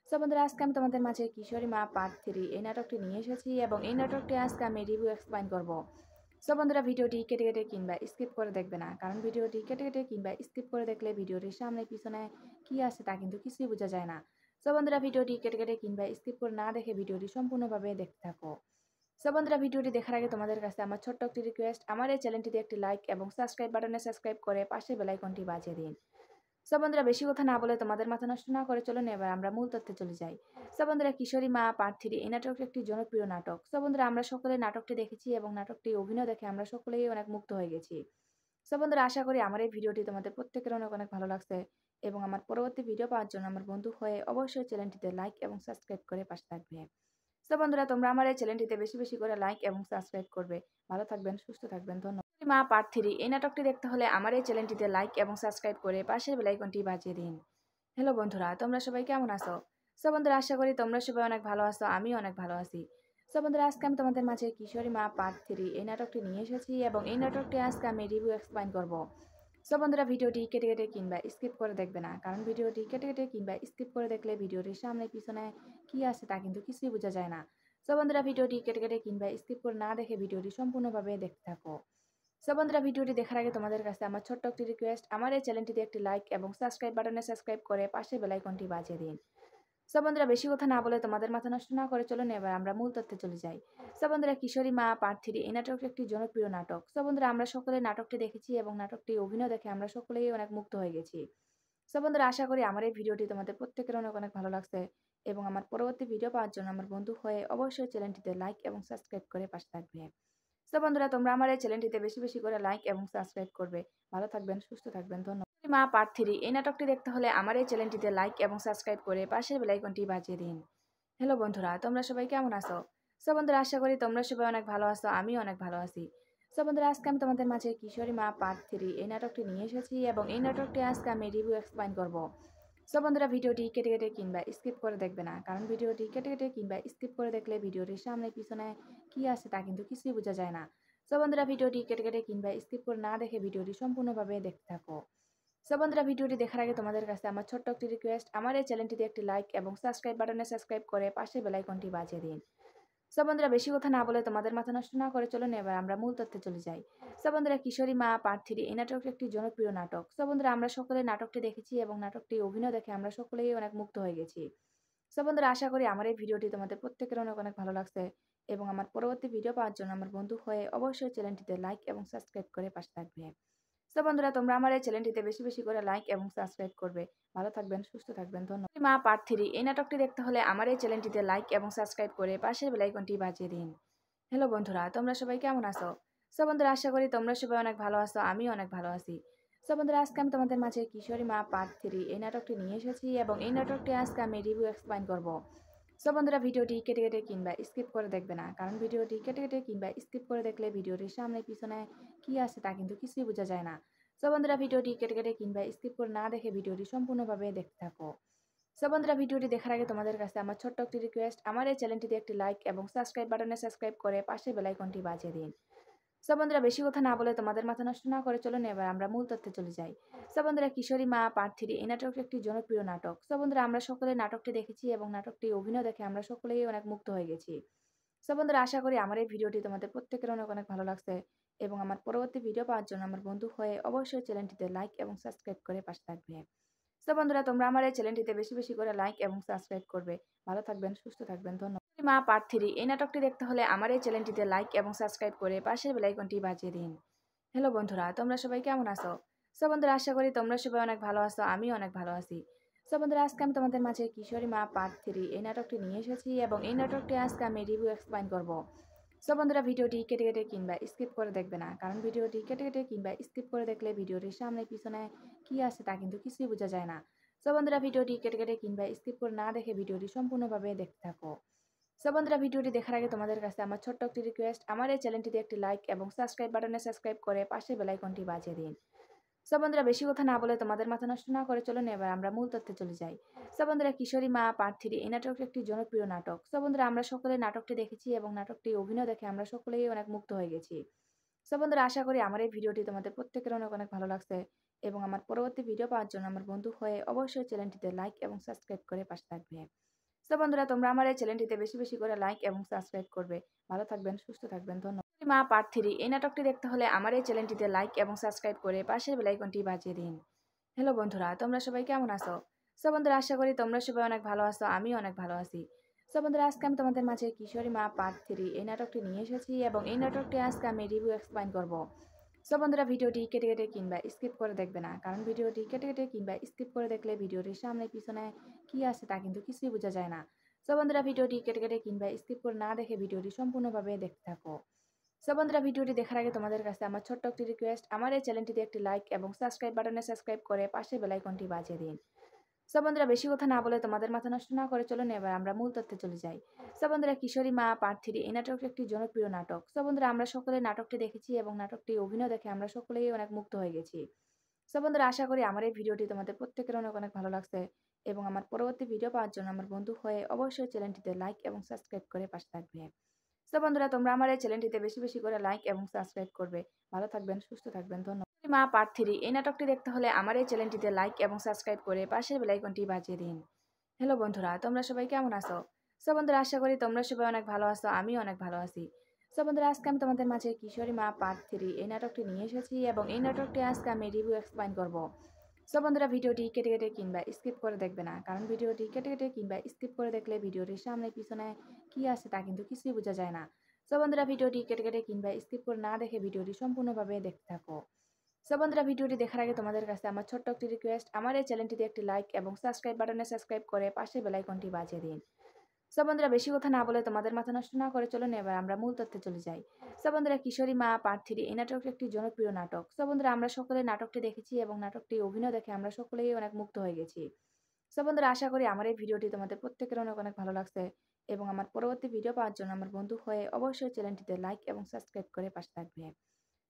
সো বন্ধুরা, আজকে আমি তোমাদের মাঝে কিশোরী মা পার্ট 3 এই নাটকটি নিয়ে এসেছি এবং এই নাটকটি আজকে আমি রিভিউ এক্সপ্লেইন করব। সো বন্ধুরা, ভিডিওটি কেটে কেটে কিংবা স্কিপ করে দেখবে না, কারণ ভিডিওটি কেটে কেটে কিংবা স্কিপ করে দেখলে ভিডিওটির সামনে পিছনে কি আছে তা কিন্তু কিছুই বোঝা যায় না। সো বন্ধুরা, ভিডিওটি কেটে কেটে কিংবা স্কিপ করে না দেখে ভিডিওটি সম্পূর্ণভাবে দেখতে থাকো। সো বন্ধুরা, ভিডিওটি দেখার আগে তোমাদের কাছে আমার ছোট্ট একটি রিকোয়েস্ট, আমার এই চ্যানেলটিতে একটি লাইক এবং সাবস্ক্রাইব বাটনে সাবস্ক্রাইব করে পাশে বেল আইকনটি বাজিয়ে দিন। সো বন্ধুরা, বেশি কথা না বলে তোমাদের মাথা নষ্ট না করে চলুন এবার আমরা মূল তথ্যে চলে যাই। সো বন্ধুরা, কিশোরী মা পার্ট 3 এই নাটকটি একটি জনপ্রিয় নাটক। সো বন্ধুরা, আমরা সকলে নাটকটি দেখেছি এবং নাটকটি অভিনয় দেখে আমরা সকলেই অনেক মুগ্ধ হয়ে গেছি। সো বন্ধুরা, আশা করি আমার এই ভিডিওটি তোমাদের প্রত্যেকের অনেক অনেক ভালো লাগছে এবং আমার পরবর্তী ভিডিও পাওয়ার জন্য আমার বন্ধু হয়ে অবশ্যই চ্যানেলটিতে লাইক এবং সাবস্ক্রাইব করে পাশে থাকবে। সো বন্ধুরা, তোমরা আমার এই চ্যানেলটিতে বেশি বেশি করে লাইক এবং সাবস্ক্রাইব করবে। ভালো থাকবেন, সুস্থ থাকবেন, ধন্যবাদ। মা পার্ট 3 এই নাটকটি দেখতে হলে আমার এই চ্যানেলটিতে লাইক এবং সাবস্ক্রাইব করে পাশের বেল আইকনটি বাজিয়ে দিন। হ্যালো বন্ধুরা, তোমরা সবাই কেমন আছো? সো বন্ধুরা, আশা করি তোমরা সবাই অনেক ভালো আছো, আমিও অনেক ভালো আছি। সো বন্ধুরা, আজকে আমি তোমাদের মাঝে কিশোরী মা পার্ট 3 এই নাটকটি নিয়ে এসেছি এবং এই নাটকটি আজকে আমি রিভিউ এক্সপ্লেইন করব। সো বন্ধুরা, ভিডিওটি কেটে কেটে কিংবা স্কিপ করে দেখবে না, কারণ ভিডিওটি কেটে কেটে কিংবা স্কিপ করে দেখলে ভিডিওটির সামনে পিছনে কি আছে তা কিন্তু কিছুই বোঝা যায় না। সো বন্ধুরা, ভিডিওটি কেটে কেটে কিংবা স্কিপ করে না দেখে ভিডিওটি সম্পূর্ণভাবে দেখতে থাকো। সো বন্ধুরা, ভিডিওটি দেখার আগে তোমাদের কাছে আমার ছোট্ট একটি রিকোয়েস্ট, আমার এই চ্যানেলটিতে একটি লাইক এবং সাবস্ক্রাইব বাটনে সাবস্ক্রাইব করে পাশে বেল আইকনটি বাজিয়ে দিন। সো বন্ধুরা, বেশি কথা না বলে তোমাদের মাথা নষ্ট না করে চলুন এবার আমরা মূল তথ্যে চলে যাই। সো বন্ধুরা, কিশোরী মা পার্ট 3 এই নাটকটি একটি জনপ্রিয় নাটক। সো বন্ধুরা, আমরা সকলে নাটকটি দেখেছি এবং নাটকটি অভিনয় দেখে আমরা সকলেই অনেক মুগ্ধ হয়ে গেছি। সো বন্ধুরা, আশা করি আমার এই ভিডিওটি তোমাদের প্রত্যেকের অনেক অনেক ভালো লাগছে এবং আমার পরবর্তী ভিডিও পাওয়ার জন্য আমার বন্ধু হয়ে অবশ্যই চ্যানেলটিতে লাইক এবং সাবস্ক্রাইব করে পাশে থাকবে। সো বন্ধুরা, তোমরা আমার এই চ্যানেলটিতে বেশি বেশি করে লাইক এবং সাবস্ক্রাইব করবে। ভালো থাকবেন, সুস্থ থাকবেন, ধন্যবাদ। মা পার্ট 3 এই নাটকটি দেখতে হলে আমার এই চ্যানেলটিতে লাইক এবং সাবস্ক্রাইব করে পাশের বেল আইকনটি বাজিয়ে দিন। হ্যালো বন্ধুরা, তোমরা সবাই কেমন আছো? সো বন্ধুরা, আশা করি তোমরা সবাই অনেক ভালো আছো, আমিও অনেক ভালো আছি। সো বন্ধুরা, আজকে আমি তোমাদের মাঝে কিশোরী মা পার্ট 3 এই নাটকটি নিয়ে এসেছি এবং এই নাটকটি আজকে আমি রিভিউ এক্সপ্লেইন করব। সো বন্ধুরা, ভিডিওটি কেটে কেটে কিংবা স্কিপ করে দেখবে না, কারণ ভিডিওটি কেটে কেটে কিংবা স্কিপ করে দেখলে ভিডিওটির সামনে পিছনে কি আছে তা কিন্তু কিছুই বোঝা যায় না। সো বন্ধুরা, ভিডিওটি কেটে কেটে কিংবা স্কিপ করে না দেখে ভিডিওটি সম্পূর্ণভাবে দেখতে থাকো। সো বন্ধুরা, ভিডিওটি দেখার আগে তোমাদের কাছে আমার ছোট্ট একটি রিকোয়েস্ট, আমার এই চ্যানেলটিতে একটি লাইক এবং সাবস্ক্রাইব বাটনে সাবস্ক্রাইব করে পাশে বেল আইকনটি বাজিয়ে দিন। সো বন্ধুরা বেশি কথা না বলে তোমাদের মাথা নষ্ট না করে চলুন এবার আমরা মূল তথ্যে চলে যাই। সো বন্ধুরা কিশোরী মা পার্ট 3 এই নাটকটি একটি জনপ্রিয় নাটক। সো বন্ধুরা আমরা সকলে নাটকটি দেখেছি এবং নাটকটি অভিনয় দেখে আমরা সকলেই অনেক মুগ্ধ হয়ে গেছি। সো বন্ধুরা আশা করি আমার এই ভিডিওটি তোমাদের প্রত্যেকের অনেক অনেক ভালো লাগছে এবং আমার পরবর্তী ভিডিও পাওয়ার জন্য আমার বন্ধু হয়ে অবশ্যই চ্যানেলটিতে লাইক এবং সাবস্ক্রাইব করে পাশে থাকবে। সো বন্ধুরা তোমরা আমার এই চ্যানেলটিতে বেশি বেশি করে লাইক এবং সাবস্ক্রাইব করবে। ভালো থাকবেন, সুস্থ থাকবেন, ধন্যবাদ। মা পার্ট 3 এই নাটকটি দেখতে হলে আমার এই চ্যানেলটিতে লাইক এবং সাবস্ক্রাইব করে পাশের বেল আইকনটি বাজিয়ে দিন। হ্যালো বন্ধুরা, তোমরা সবাই কেমন আছো? সো বন্ধুরা আশা করি তোমরা সবাই অনেক ভালো আছো, আমিও অনেক ভালো আছি। সো বন্ধুরা আজকে আমি তোমাদের মাঝে কিশোরী মা পার্ট 3 এই নাটকটি নিয়ে এসেছি এবং এই নাটকটি আজকে আমি রিভিউ এক্সপ্লেইন করব। সো বন্ধুরা ভিডিওটি কেটে কেটে কিংবা স্কিপ করে দেখবে না, কারণ ভিডিওটি কেটে কেটে কিংবা স্কিপ করে দেখলে ভিডিওটির সামনে পিছনে কি আছে তা কিন্তু কিছুই বোঝা যায় না। সো বন্ধুরা ভিডিওটি কেটে কেটে কিংবা স্কিপ করে না দেখে ভিডিওটি সম্পূর্ণভাবে দেখতে থাকো। সো বন্ধুরা ভিডিওটি দেখার আগে তোমাদের কাছে আমার ছোট্ট একটি রিকোয়েস্ট, আমার এই চ্যানেলটিতে একটি লাইক এবং সাবস্ক্রাইব বাটনে সাবস্ক্রাইব করে পাশে বেল আইকনটি বাজিয়ে দিন। সো বন্ধুরা বেশি কথা না বলে তোমাদের মাথা নষ্ট না করে চলুন এবার আমরা মূল তথ্যে চলে যাই। সো বন্ধুরা কিশোরী মা পার্ট 3 এই নাটকটি একটি জনপ্রিয় নাটক। সো বন্ধুরা আমরা সকলে নাটকটি দেখেছি এবং নাটকটি অভিনয় দেখে আমরা সকলেই অনেক মুগ্ধ হয়ে গেছি। সো বন্ধুরা আশা করি আমার এই ভিডিওটি তোমাদের প্রত্যেকের অনেক অনেক ভালো লাগছে এবং আমার পরবর্তী ভিডিও পাওয়ার জন্য আমার বন্ধু হয়ে অবশ্যই চ্যানেলটিতে লাইক এবং সাবস্ক্রাইব করে পাশে থাকবে। সো বন্ধুরা তোমরা আমার এই চ্যানেলটিতে বেশি বেশি করে লাইক এবং সাবস্ক্রাইব করবে। ভালো থাকবেন, সুস্থ থাকবেন, ধন্যবাদ। মা পার্ট 3 এই নাটকটি দেখতে হলে আমার এই চ্যানেলটিতে লাইক এবং সাবস্ক্রাইব করে পাশের বেল আইকনটি বাজিয়ে দিন। হ্যালো বন্ধুরা, তোমরা সবাই কেমন আছো? সো বন্ধুরা আশা করি তোমরা সবাই অনেক ভালো আছো, আমিও অনেক ভালো আছি। সো বন্ধুরা আজকে আমি তোমাদের মাঝে কিশোরী মা পার্ট 3 এই নাটকটি নিয়ে এসেছি এবং এই নাটকটি আজকে আমি রিভিউ এক্সপ্লেইন করব। সো বন্ধুরা ভিডিওটি কেটে কেটে কিংবা স্কিপ করে দেখবে না, কারণ ভিডিওটি কেটে কেটে কিংবা স্কিপ করে দেখলে ভিডিওটির সামনে পিছনে কি আছে তা কিন্তু কিছুই বোঝা যায় না। সো বন্ধুরা ভিডিওটি কেটে কেটে কিংবা স্কিপ করে না দেখে ভিডিওটি সম্পূর্ণভাবে দেখতে থাকো। সো বন্ধুরা ভিডিওটি দেখার আগে তোমাদের কাছে আমার ছোট্ট একটি রিকোয়েস্ট, আমার এই চ্যানেলটিতে একটি লাইক এবং সাবস্ক্রাইব বাটনে সাবস্ক্রাইব করে পাশে বেল আইকনটি বাজিয়ে দিন। সো বন্ধুরা বেশি কথা না বলে তোমাদের মাথা নষ্ট না করে চলুন এবার আমরা মূল তথ্যে চলে যাই। সো বন্ধুরা কিশোরী মা পার্ট 3 এই নাটকটি একটি জনপ্রিয় নাটক। সো বন্ধুরা আমরা সকলে নাটকটি দেখেছি এবং নাটকটি অভিনয় দেখে আমরা সকলেই অনেক মুগ্ধ হয়ে গেছি। সো বন্ধুরা আশা করি আমার এই ভিডিওটি তোমাদের প্রত্যেকের অনেক অনেক ভালো লাগছে এবং আমার পরবর্তী ভিডিও পাওয়ার জন্য আমার বন্ধু হয়ে অবশ্যই চ্যানেলটিতে লাইক এবং সাবস্ক্রাইব করে পাশে থাকবে। সো বন্ধুরা তোমরা আমার এই চ্যানেলটিতে বেশি বেশি করে লাইক এবং সাবস্ক্রাইব করবে। ভালো থাকবেন, সুস্থ থাকবেন, ধন্যবাদ। মা পার্ট 3 এই নাটকটি দেখতে হলে আমার এই চ্যানেলটিতে লাইক এবং সাবস্ক্রাইব করে পাশের বেল আইকনটি বাজিয়ে দিন। হ্যালো বন্ধুরা, তোমরা সবাই কেমন আছো? সো বন্ধুরা আশা করি তোমরা সবাই অনেক ভালো আছো, আমিও অনেক ভালো আছি। সো বন্ধুরা আজকে আমি তোমাদের মাঝে কিশোরী মা পার্ট 3 এই নাটকটি নিয়ে এসেছি এবং এই নাটকটি আজকে আমি রিভিউ এক্সপ্লেইন করব। সো বন্ধুরা ভিডিওটি কেটে কেটে কিংবা স্কিপ করে দেখবে না, কারণ ভিডিওটি কেটে কেটে কিংবা স্কিপ করে দেখলে ভিডিওটির সামনে পিছনে কি আছে তা কিন্তু কিছুই বোঝা যায় না। সো বন্ধুরা ভিডিওটি কেটে কেটে কিংবা স্কিপ করে না দেখে ভিডিওটি সম্পূর্ণভাবে দেখতে থাকো। সো বন্ধুরা ভিডিওটি দেখার আগে তোমাদের কাছে আমার ছোট্ট একটি রিকোয়েস্ট, আমার এই চ্যানেলটিতে একটি লাইক এবং সাবস্ক্রাইব বাটনে সাবস্ক্রাইব করে পাশে বেল আইকনটি বাজিয়ে দিন। সো বন্ধুরা বেশি কথা না বলে তোমাদের মাথা নষ্ট না করে চলুন এবার আমরা মূল তথ্যে চলে যাই। সো বন্ধুরা কিশোরী মা পার্ট 3 এই নাটকটি একটি জনপ্রিয় নাটক। সো বন্ধুরা আমরা সকলে নাটকটি দেখেছি এবং নাটকটি অভিনয় দেখে আমরা সকলেই অনেক মুগ্ধ হয়ে গেছি। সো বন্ধুরা আশা করি আমার এই ভিডিওটি তোমাদের প্রত্যেকের অনেক অনেক ভালো লাগছে এবং আমার পরবর্তী ভিডিও পাওয়ার জন্য আমার বন্ধু হয়ে অবশ্যই চ্যানেলটিতে লাইক এবং সাবস্ক্রাইব করে পাশে থাকবে। সো বন্ধুরা তোমরা আমার এই চ্যানেলটিতে বেশি বেশি করে লাইক এবং সাবস্ক্রাইব করবে। ভালো থাকবেন, সুস্থ থাকবেন, ধন্যবাদ। মা পার্ট 3 এই নাটকটি দেখতে হলে আমার এই চ্যানেলটিতে লাইক এবং সাবস্ক্রাইব করে পাশের বেল আইকনটি বাজিয়ে দিন। হ্যালো বন্ধুরা, তোমরা সবাই কেমন আছো? সো বন্ধুরা আশা করি তোমরা সবাই অনেক ভালো আছো, আমিও অনেক ভালো আছি। সো বন্ধুরা আজকে আমি তোমাদের মাঝে কিশোরী মা পার্ট 3 এই নাটকটি নিয়ে এসেছি এবং এই নাটকটি আজকে আমি রিভিউ এক্সপ্লেইন করব। সো বন্ধুরা ভিডিওটি কেটে কেটে কিংবা স্কিপ করে দেখবে না, কারণ ভিডিওটি কেটে কেটে কিংবা স্কিপ করে দেখলে ভিডিওটির সামনে পিছনে কি আছে তা কিন্তু কিছুই বোঝা যায় না। সো বন্ধুরা ভিডিওটি কেটে কেটে কিংবা স্কিপ করে না দেখে ভিডিওটি সম্পূর্ণভাবে দেখতে থাকো। সো বন্ধুরা ভিডিওটি দেখার আগে তোমাদের কাছে আমার ছোট্ট একটি রিকোয়েস্ট, আমার এই চ্যানেলটিতে একটি লাইক এবং সাবস্ক্রাইব বাটনে সাবস্ক্রাইব করে পাশে বেল আইকনটি বাজিয়ে দিন। সো বন্ধুরা বেশি কথা না বলে তোমাদের মাথা নষ্ট না করে চলুন এবার আমরা মূল তথ্যে চলে যাই। সো বন্ধুরা কিশোরী মা পার্ট 3 এই নাটকটি একটি জনপ্রিয় নাটক। সো বন্ধুরা আমরা সকলে নাটকটি দেখেছি এবং নাটকটি অভিনয় দেখে আমরা সকলেই অনেক মুগ্ধ হয়ে গেছি। সো বন্ধুরা আশা করি আমার এই ভিডিওটি তোমাদের প্রত্যেকের অনেক অনেক ভালো লাগছে এবং আমার পরবর্তী ভিডিও পাওয়ার জন্য আমার বন্ধু হয়ে অবশ্যই চ্যানেলটিতে লাইক এবং সাবস্ক্রাইব করে পাশে থাকবে।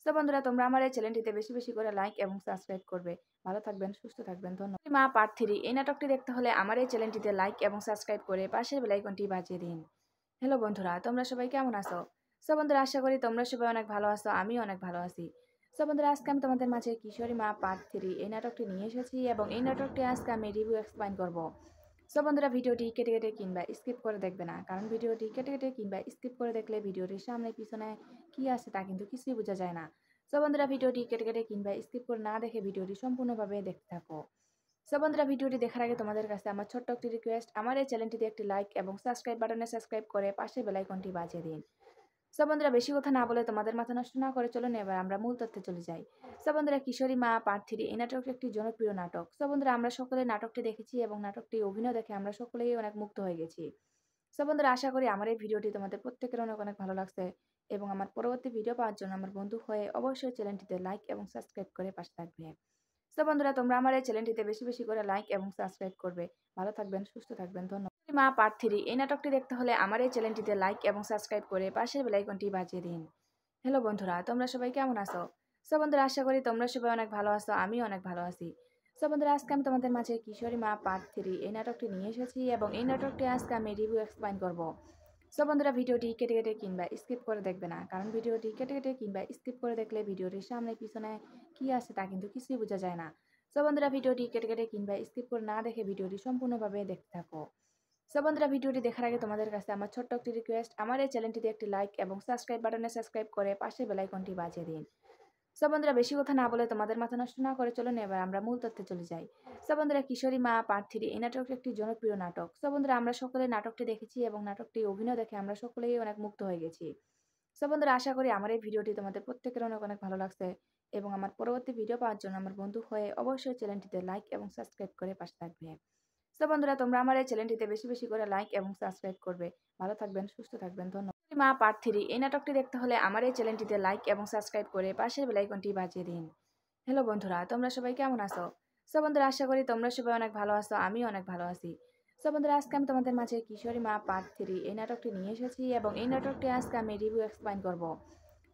সো বন্ধুরা তোমরা আমার এই চ্যানেলটিতে বেশি বেশি করে লাইক এবং সাবস্ক্রাইব করবে। ভালো থাকবেন, সুস্থ থাকবেন, ধন্যবাদ। মা পার্ট 3 এই নাটকটি দেখতে হলে আমার এই চ্যানেলটিতে লাইক এবং সাবস্ক্রাইব করে পাশের বেল আইকনটি বাজিয়ে দিন। হ্যালো বন্ধুরা, তোমরা সবাই কেমন আছো? সো বন্ধুরা আশা করি তোমরা সবাই অনেক ভালো আছো, আমিও অনেক ভালো আছি। সো বন্ধুরা আজকে আমি তোমাদের মাঝে কিশোরী মা পার্ট 3 এই নাটকটি নিয়ে এসেছি এবং এই নাটকটি আজকে আমি রিভিউ এক্সপ্লেইন করব। সো বন্ধুরা ভিডিওটি কেটে কেটে কিংবা স্কিপ করে দেখবে না, কারণ ভিডিওটি কেটে কেটে কিংবা স্কিপ করে দেখলে ভিডিওটির সামনে পিছনে কি আছে তা কিন্তু কিছুই বোঝা যায় না। সো বন্ধুরা ভিডিওটি কেটে কেটে কিংবা স্কিপ করে না দেখে ভিডিওটি সম্পূর্ণভাবে দেখতে থাকো। সো বন্ধুরা ভিডিওটি দেখার আগে তোমাদের কাছে আমার ছোট্ট একটি রিকোয়েস্ট, আমার এই চ্যানেলটিতে একটি লাইক এবং সাবস্ক্রাইব বাটনে সাবস্ক্রাইব করে পাশে বেল আইকনটি বাজিয়ে দিন। সো বন্ধুরা বেশি কথা না বলে তোমাদের মাথা নষ্ট না করে চলুন এবার আমরা মূল তথ্যে চলে যাই। সো বন্ধুরা কিশোরী মা পার্ট 3 এই নাটকটি একটি জনপ্রিয় নাটক। সো বন্ধুরা আমরা সকলে নাটকটি দেখেছি এবং নাটকটি অভিনয় দেখে আমরা সকলেই অনেক মুগ্ধ হয়ে গেছি। সো বন্ধুরা আশা করি আমার এই ভিডিওটি তোমাদের প্রত্যেকের অনেক অনেক ভালো লাগছে এবং আমার পরবর্তী ভিডিও পাওয়ার জন্য আমার বন্ধু হয়ে অবশ্যই চ্যানেলটিতে লাইক এবং সাবস্ক্রাইব করে পাশে থাকবে। সো বন্ধুরা তোমরা আমার এই চ্যানেলটিতে বেশি বেশি করে লাইক এবং সাবস্ক্রাইব করবে। ভালো থাকবেন, সুস্থ থাকবেন, ধন্যবাদ। মা পার্ট 3 এই নাটকটি দেখতে হলে আমার এই চ্যানেলটিতে লাইক এবং সাবস্ক্রাইব করে পাশের বেল আইকনটি বাজিয়ে দিন। হ্যালো বন্ধুরা, তোমরা সবাই কেমন আছো? সো বন্ধুরা আশা করি তোমরা সবাই অনেক ভালো আছো, আমি অনেক ভালো আছি। সো বন্ধুরা আজকে আমি তোমাদের মাঝে কিশোরী মা পার্ট 3 এই নাটকটি নিয়ে এসেছি এবং এই নাটকটি আজকে আমি রিভিউ এক্সপ্লেইন করব। সো বন্ধুরা ভিডিওটি কেটে কেটে কিংবা স্কিপ করে দেখবে না, কারণ ভিডিওটি কেটে কেটে কিংবা স্কিপ করে দেখলে ভিডিওটির সামনে পিছনে কি আছে তা কিন্তু কিছুই বোঝা যায় না। সো বন্ধুরা ভিডিওটি কেটে কেটে কিংবা স্কিপ করে না দেখে ভিডিওটি সম্পূর্ণভাবে দেখতে থাকো। সো বন্ধুরা ভিডিওটি দেখার আগে তোমাদের কাছে আমার ছোট্ট একটি রিকোয়েস্ট, আমার এই চ্যানেলটিতে একটি লাইক এবং সাবস্ক্রাইব বাটনে সাবস্ক্রাইব করে পাশে বেল আইকনটি বাজিয়ে দিন। সো বন্ধুরা বেশি কথা না বলে তোমাদের মাথা নষ্ট না করে চলুন এবার আমরা মূল তথ্যে চলে যাই। সো বন্ধুরা কিশোরী মা পার্ট 3 এই নাটকটি একটি জনপ্রিয় নাটক। সো বন্ধুরা আমরা সকলে নাটকটি দেখেছি এবং নাটকটি অভিনয় দেখে আমরা সকলেই অনেক মুগ্ধ হয়ে গেছি। সো বন্ধুরা আশা করি আমার এই ভিডিওটি তোমাদের প্রত্যেকের অনেক অনেক ভালো লাগছে এবং আমার পরবর্তী ভিডিও পাওয়ার জন্য আমার বন্ধু হয়ে অবশ্যই চ্যানেলটিতে লাইক এবং সাবস্ক্রাইব করে পাশে থাকবে। সো বন্ধুরা তোমরা আমার এই চ্যানেলটিতে বেশি বেশি করে লাইক এবং সাবস্ক্রাইব করবে। ভালো থাকবেন, সুস্থ থাকবেন, ধন্যবাদ। মা পার্ট 3 এই নাটকটি দেখতে হলে আমার এই চ্যানেলটিতে লাইক এবং সাবস্ক্রাইব করে পাশের বেল আইকনটি বাজিয়ে দিন। হ্যালো বন্ধুরা, তোমরা সবাই কেমন আছো? সো বন্ধুরা আশা করি তোমরা সবাই অনেক ভালো আছো, আমি অনেক ভালো আছি। সো বন্ধুরা আজকে আমি তোমাদের মাঝে কিশোরী মা পার্ট 3 এই নাটকটি নিয়ে এসেছি এবং এই নাটকটি আজকে আমি রিভিউ এক্সপ্লেইন করব।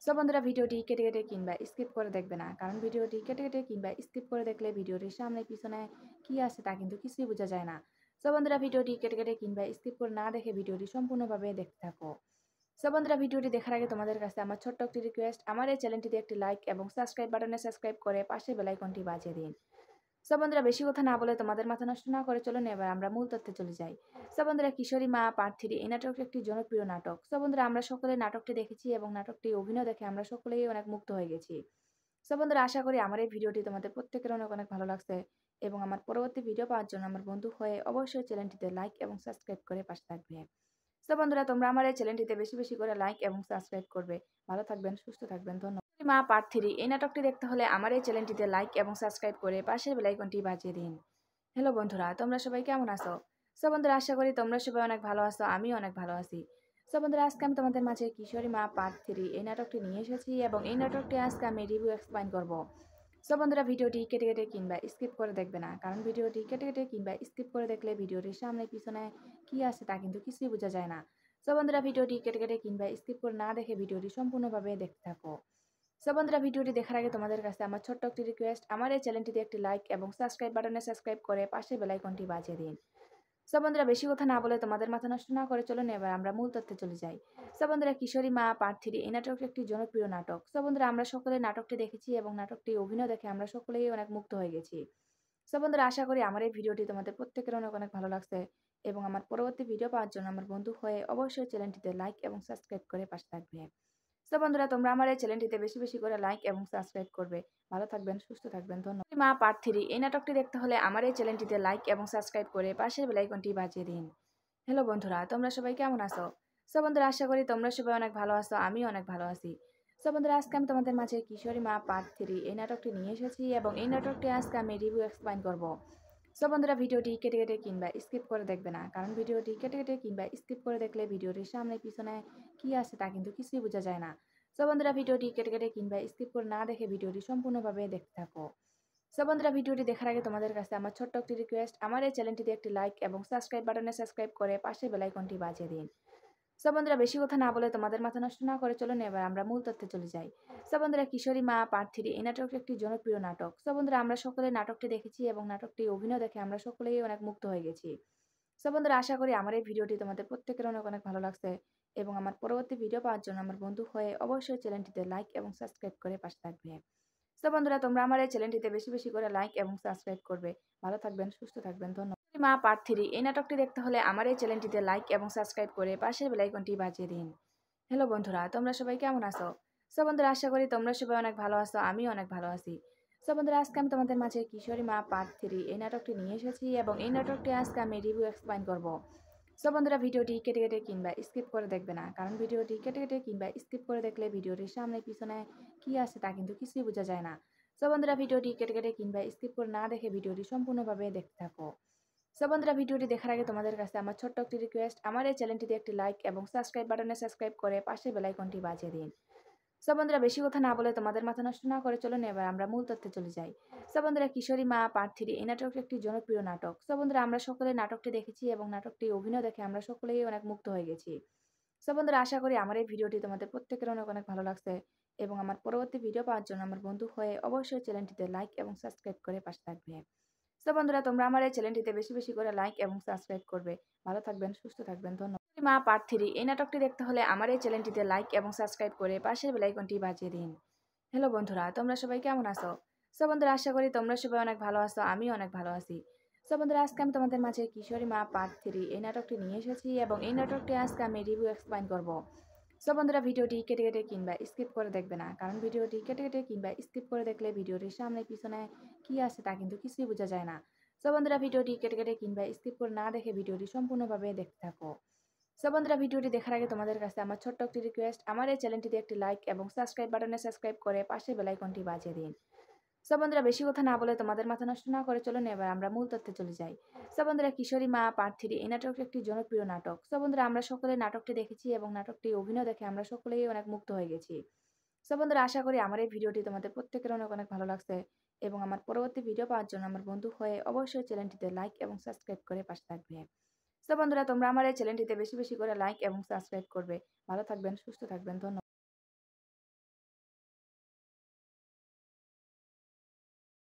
সো বন্ধুরা ভিডিওটি কেটে কেটে কিংবা স্কিপ করে দেখবে না, কারণ ভিডিওটি কেটে কেটে কিংবা স্কিপ করে দেখলে ভিডিওটির সামনে পিছনে কি আছে তা কিন্তু কিছুই বোঝা যায় না। সো বন্ধুরা ভিডিওটি কেটে কেটে কিংবা স্কিপ করে না দেখে ভিডিওটি সম্পূর্ণভাবে দেখতে থাকো। সো বন্ধুরা ভিডিওটি দেখার আগে তোমাদের কাছে আমার ছোট্ট একটি রিকোয়েস্ট, আমার এই চ্যানেলটিতে একটি লাইক এবং সাবস্ক্রাইব বাটনে সাবস্ক্রাইব করে পাশে বেল আইকনটি বাজিয়ে দিন। সো বন্ধুরা বেশি কথা না বলে তোমাদের মাথা নষ্ট না করে চলুন এবার আমরা মূল তথ্যে চলে যাই। সো বন্ধুরা কিশোরী মা পার্ট 3 এই নাটকটি একটি জনপ্রিয় নাটক। সো বন্ধুরা আমরা সকলে নাটকটি দেখেছি এবং নাটকটি অভিনয় দেখে আমরা সকলেই অনেক মুগ্ধ হয়ে গেছি। সো বন্ধুরা আশা করি আমার এই ভিডিওটি তোমাদের প্রত্যেকের অনেক অনেক ভালো লাগছে এবং আমার পরবর্তী ভিডিও পাওয়ার জন্য আমার বন্ধু হয়ে অবশ্যই চ্যানেলটিতে লাইক এবং সাবস্ক্রাইব করে পাশে থাকবে। সো বন্ধুরা তোমরা আমার এই চ্যানেলটিতে বেশি বেশি করে লাইক এবং সাবস্ক্রাইব করবে। ভালো থাকবেন, সুস্থ থাকবেন, ধন্যবাদ। মা পার্ট 3 এই নাটকটি দেখতে হলে আমার এই চ্যানেলটিতে লাইক এবং সাবস্ক্রাইব করে পাশের বেল আইকনটি বাজিয়ে দিন। হ্যালো বন্ধুরা, তোমরা সবাই কেমন আছো? সো বন্ধুরা আশা করি তোমরা সবাই অনেক ভালো আছো, আমি অনেক ভালো আছি। সো বন্ধুরা আজকে আমি তোমাদের মাঝে কিশোরী মা পার্ট 3 এই নাটকটি নিয়ে এসেছি এবং এই নাটকটি আজকে আমি রিভিউ এক্সপ্লেইন করব। সো বন্ধুরা ভিডিওটি কেটে কেটে কিংবা স্কিপ করে দেখবে না, কারণ ভিডিওটি কেটে কেটে কিংবা স্কিপ করে দেখলে ভিডিওটির সামনে পিছনে কি আছে তা কিন্তু কিছুই বোঝা যায় না। সো বন্ধুরা ভিডিওটি কেটে কেটে কিংবা স্কিপ করে না দেখে ভিডিওটি সম্পূর্ণভাবে দেখতে থাকো। সো বন্ধুরা ভিডিওটি দেখার আগে তোমাদের কাছে আমার ছোট্ট একটি রিকোয়েস্ট, আমার এই চ্যানেলটিতে একটি লাইক এবং সাবস্ক্রাইব বাটনে সাবস্ক্রাইব করে পাশে বেল আইকনটি বাজিয়ে দিন। সো বন্ধুরা বেশি কথা না বলে তোমাদের মাথা নষ্ট না করে চলুন এবার আমরা মূল তথ্যে চলে যাই। সো বন্ধুরা কিশোরী মা পার্ট 3 এই নাটকটি একটি জনপ্রিয় নাটক। সো বন্ধুরা আমরা সকলে নাটকটি দেখেছি এবং নাটকটি অভিনয় দেখে আমরা সকলেই অনেক মুগ্ধ হয়ে গেছি। সো বন্ধুরা আশা করি আমার এই ভিডিওটি তোমাদের প্রত্যেকের অনেক অনেক ভালো লাগছে এবং আমার পরবর্তী ভিডিও পাওয়ার জন্য আমার বন্ধু হয়ে অবশ্যই চ্যানেলটিতে লাইক এবং সাবস্ক্রাইব করে পাশে থাকবে। সো বন্ধুরা তোমরা আমার এই চ্যানেলটিতে বেশি বেশি করে লাইক এবং সাবস্ক্রাইব করবে। ভালো থাকবেন, সুস্থ থাকবেন, ধন্যবাদ। মা পার্ট 3 এই নাটকটি দেখতে হলে আমার এই চ্যানেলটিতে লাইক এবং সাবস্ক্রাইব করে পাশের বেল আইকনটি বাজিয়ে দিন। হ্যালো বন্ধুরা, তোমরা সবাই কেমন আছো? সো বন্ধুরা আশা করি তোমরা সবাই অনেক ভালো আছো, আমি অনেক ভালো আছি। সো বন্ধুরা আজকে আমি তোমাদের মাঝে কিশোরী মা পার্ট 3 এই নাটকটি নিয়ে এসেছি এবং এই নাটকটি আজকে আমি রিভিউ এক্সপ্লেইন করব। সো বন্ধুরা ভিডিওটি কেটে কেটে কিংবা স্কিপ করে দেখবে না, কারণ ভিডিওটি কেটে কেটে কিংবা স্কিপ করে দেখলে ভিডিওটির সামনে পিছনে কি আছে তা কিন্তু কিছুই বোঝা যায় না। সো বন্ধুরা ভিডিওটি কেটে কেটে কিংবা স্কিপ করে না দেখে ভিডিওটি সম্পূর্ণভাবে দেখতে থাকো। সো বন্ধুরা ভিডিওটি দেখার আগে তোমাদের কাছে আমার ছোট্ট একটি রিকোয়েস্ট, আমার এই চ্যানেলটিতে একটি লাইক এবং সাবস্ক্রাইব বাটনে সাবস্ক্রাইব করে পাশে বেল আইকনটি বাজিয়ে দিন। সো বন্ধুরা বেশি কথা না বলে তোমাদের মাথা নষ্ট না করে চলুন এবার আমরা মূল তথ্যে চলে যাই। সো বন্ধুরা কিশোরী মা পার্ট 3 এই নাটকটি একটি জনপ্রিয় নাটক। সো বন্ধুরা আমরা সকলে নাটকটি দেখেছি এবং নাটকটি অভিনয় দেখে আমরা সকলেই অনেক মুগ্ধ হয়ে গেছি। সো বন্ধুরা আশা করি আমার এই ভিডিওটি তোমাদের প্রত্যেকের অনেক অনেক ভালো লাগছে এবং আমার পরবর্তী ভিডিও পাওয়ার জন্য আমার বন্ধু হয়ে অবশ্যই চ্যানেলটিতে লাইক এবং সাবস্ক্রাইব করে পাশে থাকবে। সো বন্ধুরা তোমরা আমার এই চ্যানেলটিতে বেশি বেশি করে লাইক এবং সাবস্ক্রাইব করবে। ভালো থাকবেন, সুস্থ থাকবেন, ধন্যবাদ। মা পার্ট 3 এই নাটকটি দেখতে হলে আমার এই চ্যানেলটিতে লাইক এবং সাবস্ক্রাইব করে পাশের বেল আইকনটি বাজিয়ে দিন। হ্যালো বন্ধুরা, তোমরা সবাই কেমন আছো? বন্ধুরা, আশা করি তোমরা সবাই অনেক ভালো আছো, আমি অনেক ভালো আছি। বন্ধুরা, আজকে আমি তোমাদের মাঝে কিশোরী মা পার্ট 3 এই নাটকটি নিয়ে এসেছি এবং এই নাটকটি আজকে আমি রিভিউ এক্সপ্লেইন করব। বন্ধুরা, ভিডিওটি কেটে কেটে কিংবা স্কিপ করে দেখবে না, কারণ ভিডিওটি কেটে কেটে কিংবা স্কিপ করে দেখলে ভিডিওটির সামনে পিছনে কি আছে তা কিন্তু কিছুই বোঝা যায় না। বন্ধুরা, ভিডিওটি কেটে কেটে কিংবা স্কিপ করে না দেখে ভিডিওটি সম্পূর্ণভাবে দেখতে থাকো। বন্ধুরা, ভিডিওটি দেখার আগে তোমাদের কাছে আমার ছোট্ট একটি রিকোয়েস্ট, আমার এই চ্যানেলটিতে একটি লাইক এবং সাবস্ক্রাইব বাটনে সাবস্ক্রাইব করে পাশে বেল আইকনটি বাজিয়ে দিন। বন্ধুরা, বেশি কথা না বলে তোমাদের মাথা নষ্ট না করে চলুন এবার আমরা মূল তথ্যে চলে যাই। বন্ধুরা, কিশোরী মা পার্ট 3 এই নাটকটি একটি জনপ্রিয় নাটক। বন্ধুরা, আমরা সকলে নাটকটি দেখেছি এবং নাটকটি অভিনয় দেখে আমরা সকলেই অনেক মুগ্ধ হয়ে গেছি। বন্ধুরা, আশা করি আমার এই ভিডিওটি তোমাদের প্রত্যেকের অনেক অনেক ভালো লাগছে এবং আমার পরবর্তী ভিডিও পাওয়ার জন্য আমার বন্ধু হয়ে অবশ্যই চ্যানেলটিতে লাইক এবং সাবস্ক্রাইব করে পাশে থাকবে। বন্ধুরা, তোমরা আমার এই চ্যানেলটিতে বেশি বেশি করে লাইক এবং সাবস্ক্রাইব করবে। ভালো থাকবেন, সুস্থ থাকবেন, ধন্যবাদ। মা পার্ট 3 এই নাটকটি দেখতে হলে আমার এই চ্যানেলটিতে লাইক এবং সাবস্ক্রাইব করে পাশের বেল আইকনটি বাজিয়ে দিন। হ্যালো বন্ধুরা, তোমরা সবাই কেমন আছো? বন্ধুরা, আশা করি তোমরা সবাই অনেক ভালো আছো, আমি অনেক ভালো আছি। বন্ধুরা, আজকে আমি তোমাদের মাঝে কিশোরী মা পার্ট 3 এই নাটকটি নিয়ে এসেছি এবং এই নাটকটি আজকে আমি রিভিউ এক্সপ্লেইন করব। বন্ধুরা, ভিডিওটি কেটে কেটে কিংবা স্কিপ করে দেখবে না, কারণ ভিডিওটি কেটে কেটে কিংবা স্কিপ করে দেখলে ভিডিওটির সামনে পিছনে কি আছে তা কিন্তু কিছুই বোঝা যায় না। বন্ধুরা, ভিডিওটি কেটে কেটে কিংবা স্কিপ করে না দেখে ভিডিওটি সম্পূর্ণভাবে দেখতে থাকো। বন্ধুরা, ভিডিওটি দেখার আগে তোমাদের কাছে আমার ছোট্ট একটি রিকোয়েস্ট, আমার এই চ্যানেলটিতে একটি লাইক এবং সাবস্ক্রাইব বাটনে সাবস্ক্রাইব করে পাশে বেল আইকনটি বাজিয়ে দিন। বন্ধুরা, বেশি কথা না বলে তোমাদের মাথা নষ্ট না করে চলুন এবার আমরা মূল তথ্যে চলে যাই। বন্ধুরা, কিশোরী মা পার্ট 3 এই নাটকটি একটি জনপ্রিয় নাটক। বন্ধুরা, আমরা সকলে নাটকটি দেখেছি এবং নাটকটি অভিনয় দেখে আমরা সকলেই অনেক মুগ্ধ হয়ে গেছি। বন্ধুরা, আশা করি আমার এই ভিডিওটি তোমাদের প্রত্যেকের অনেক অনেক ভালো লাগছে এবং আমার পরবর্তী ভিডিও পাওয়ার জন্য আমার বন্ধু হয়ে অবশ্যই চ্যানেলটিতে লাইক এবং সাবস্ক্রাইব করে পাশে থাকবে। বন্ধুরা, তোমরা আমার এই চ্যানেলটিতে বেশি বেশি করে লাইক এবং সাবস্ক্রাইব করবে। ভালো থাকবেন, সুস্থ থাকবেন, ধন্যবাদ।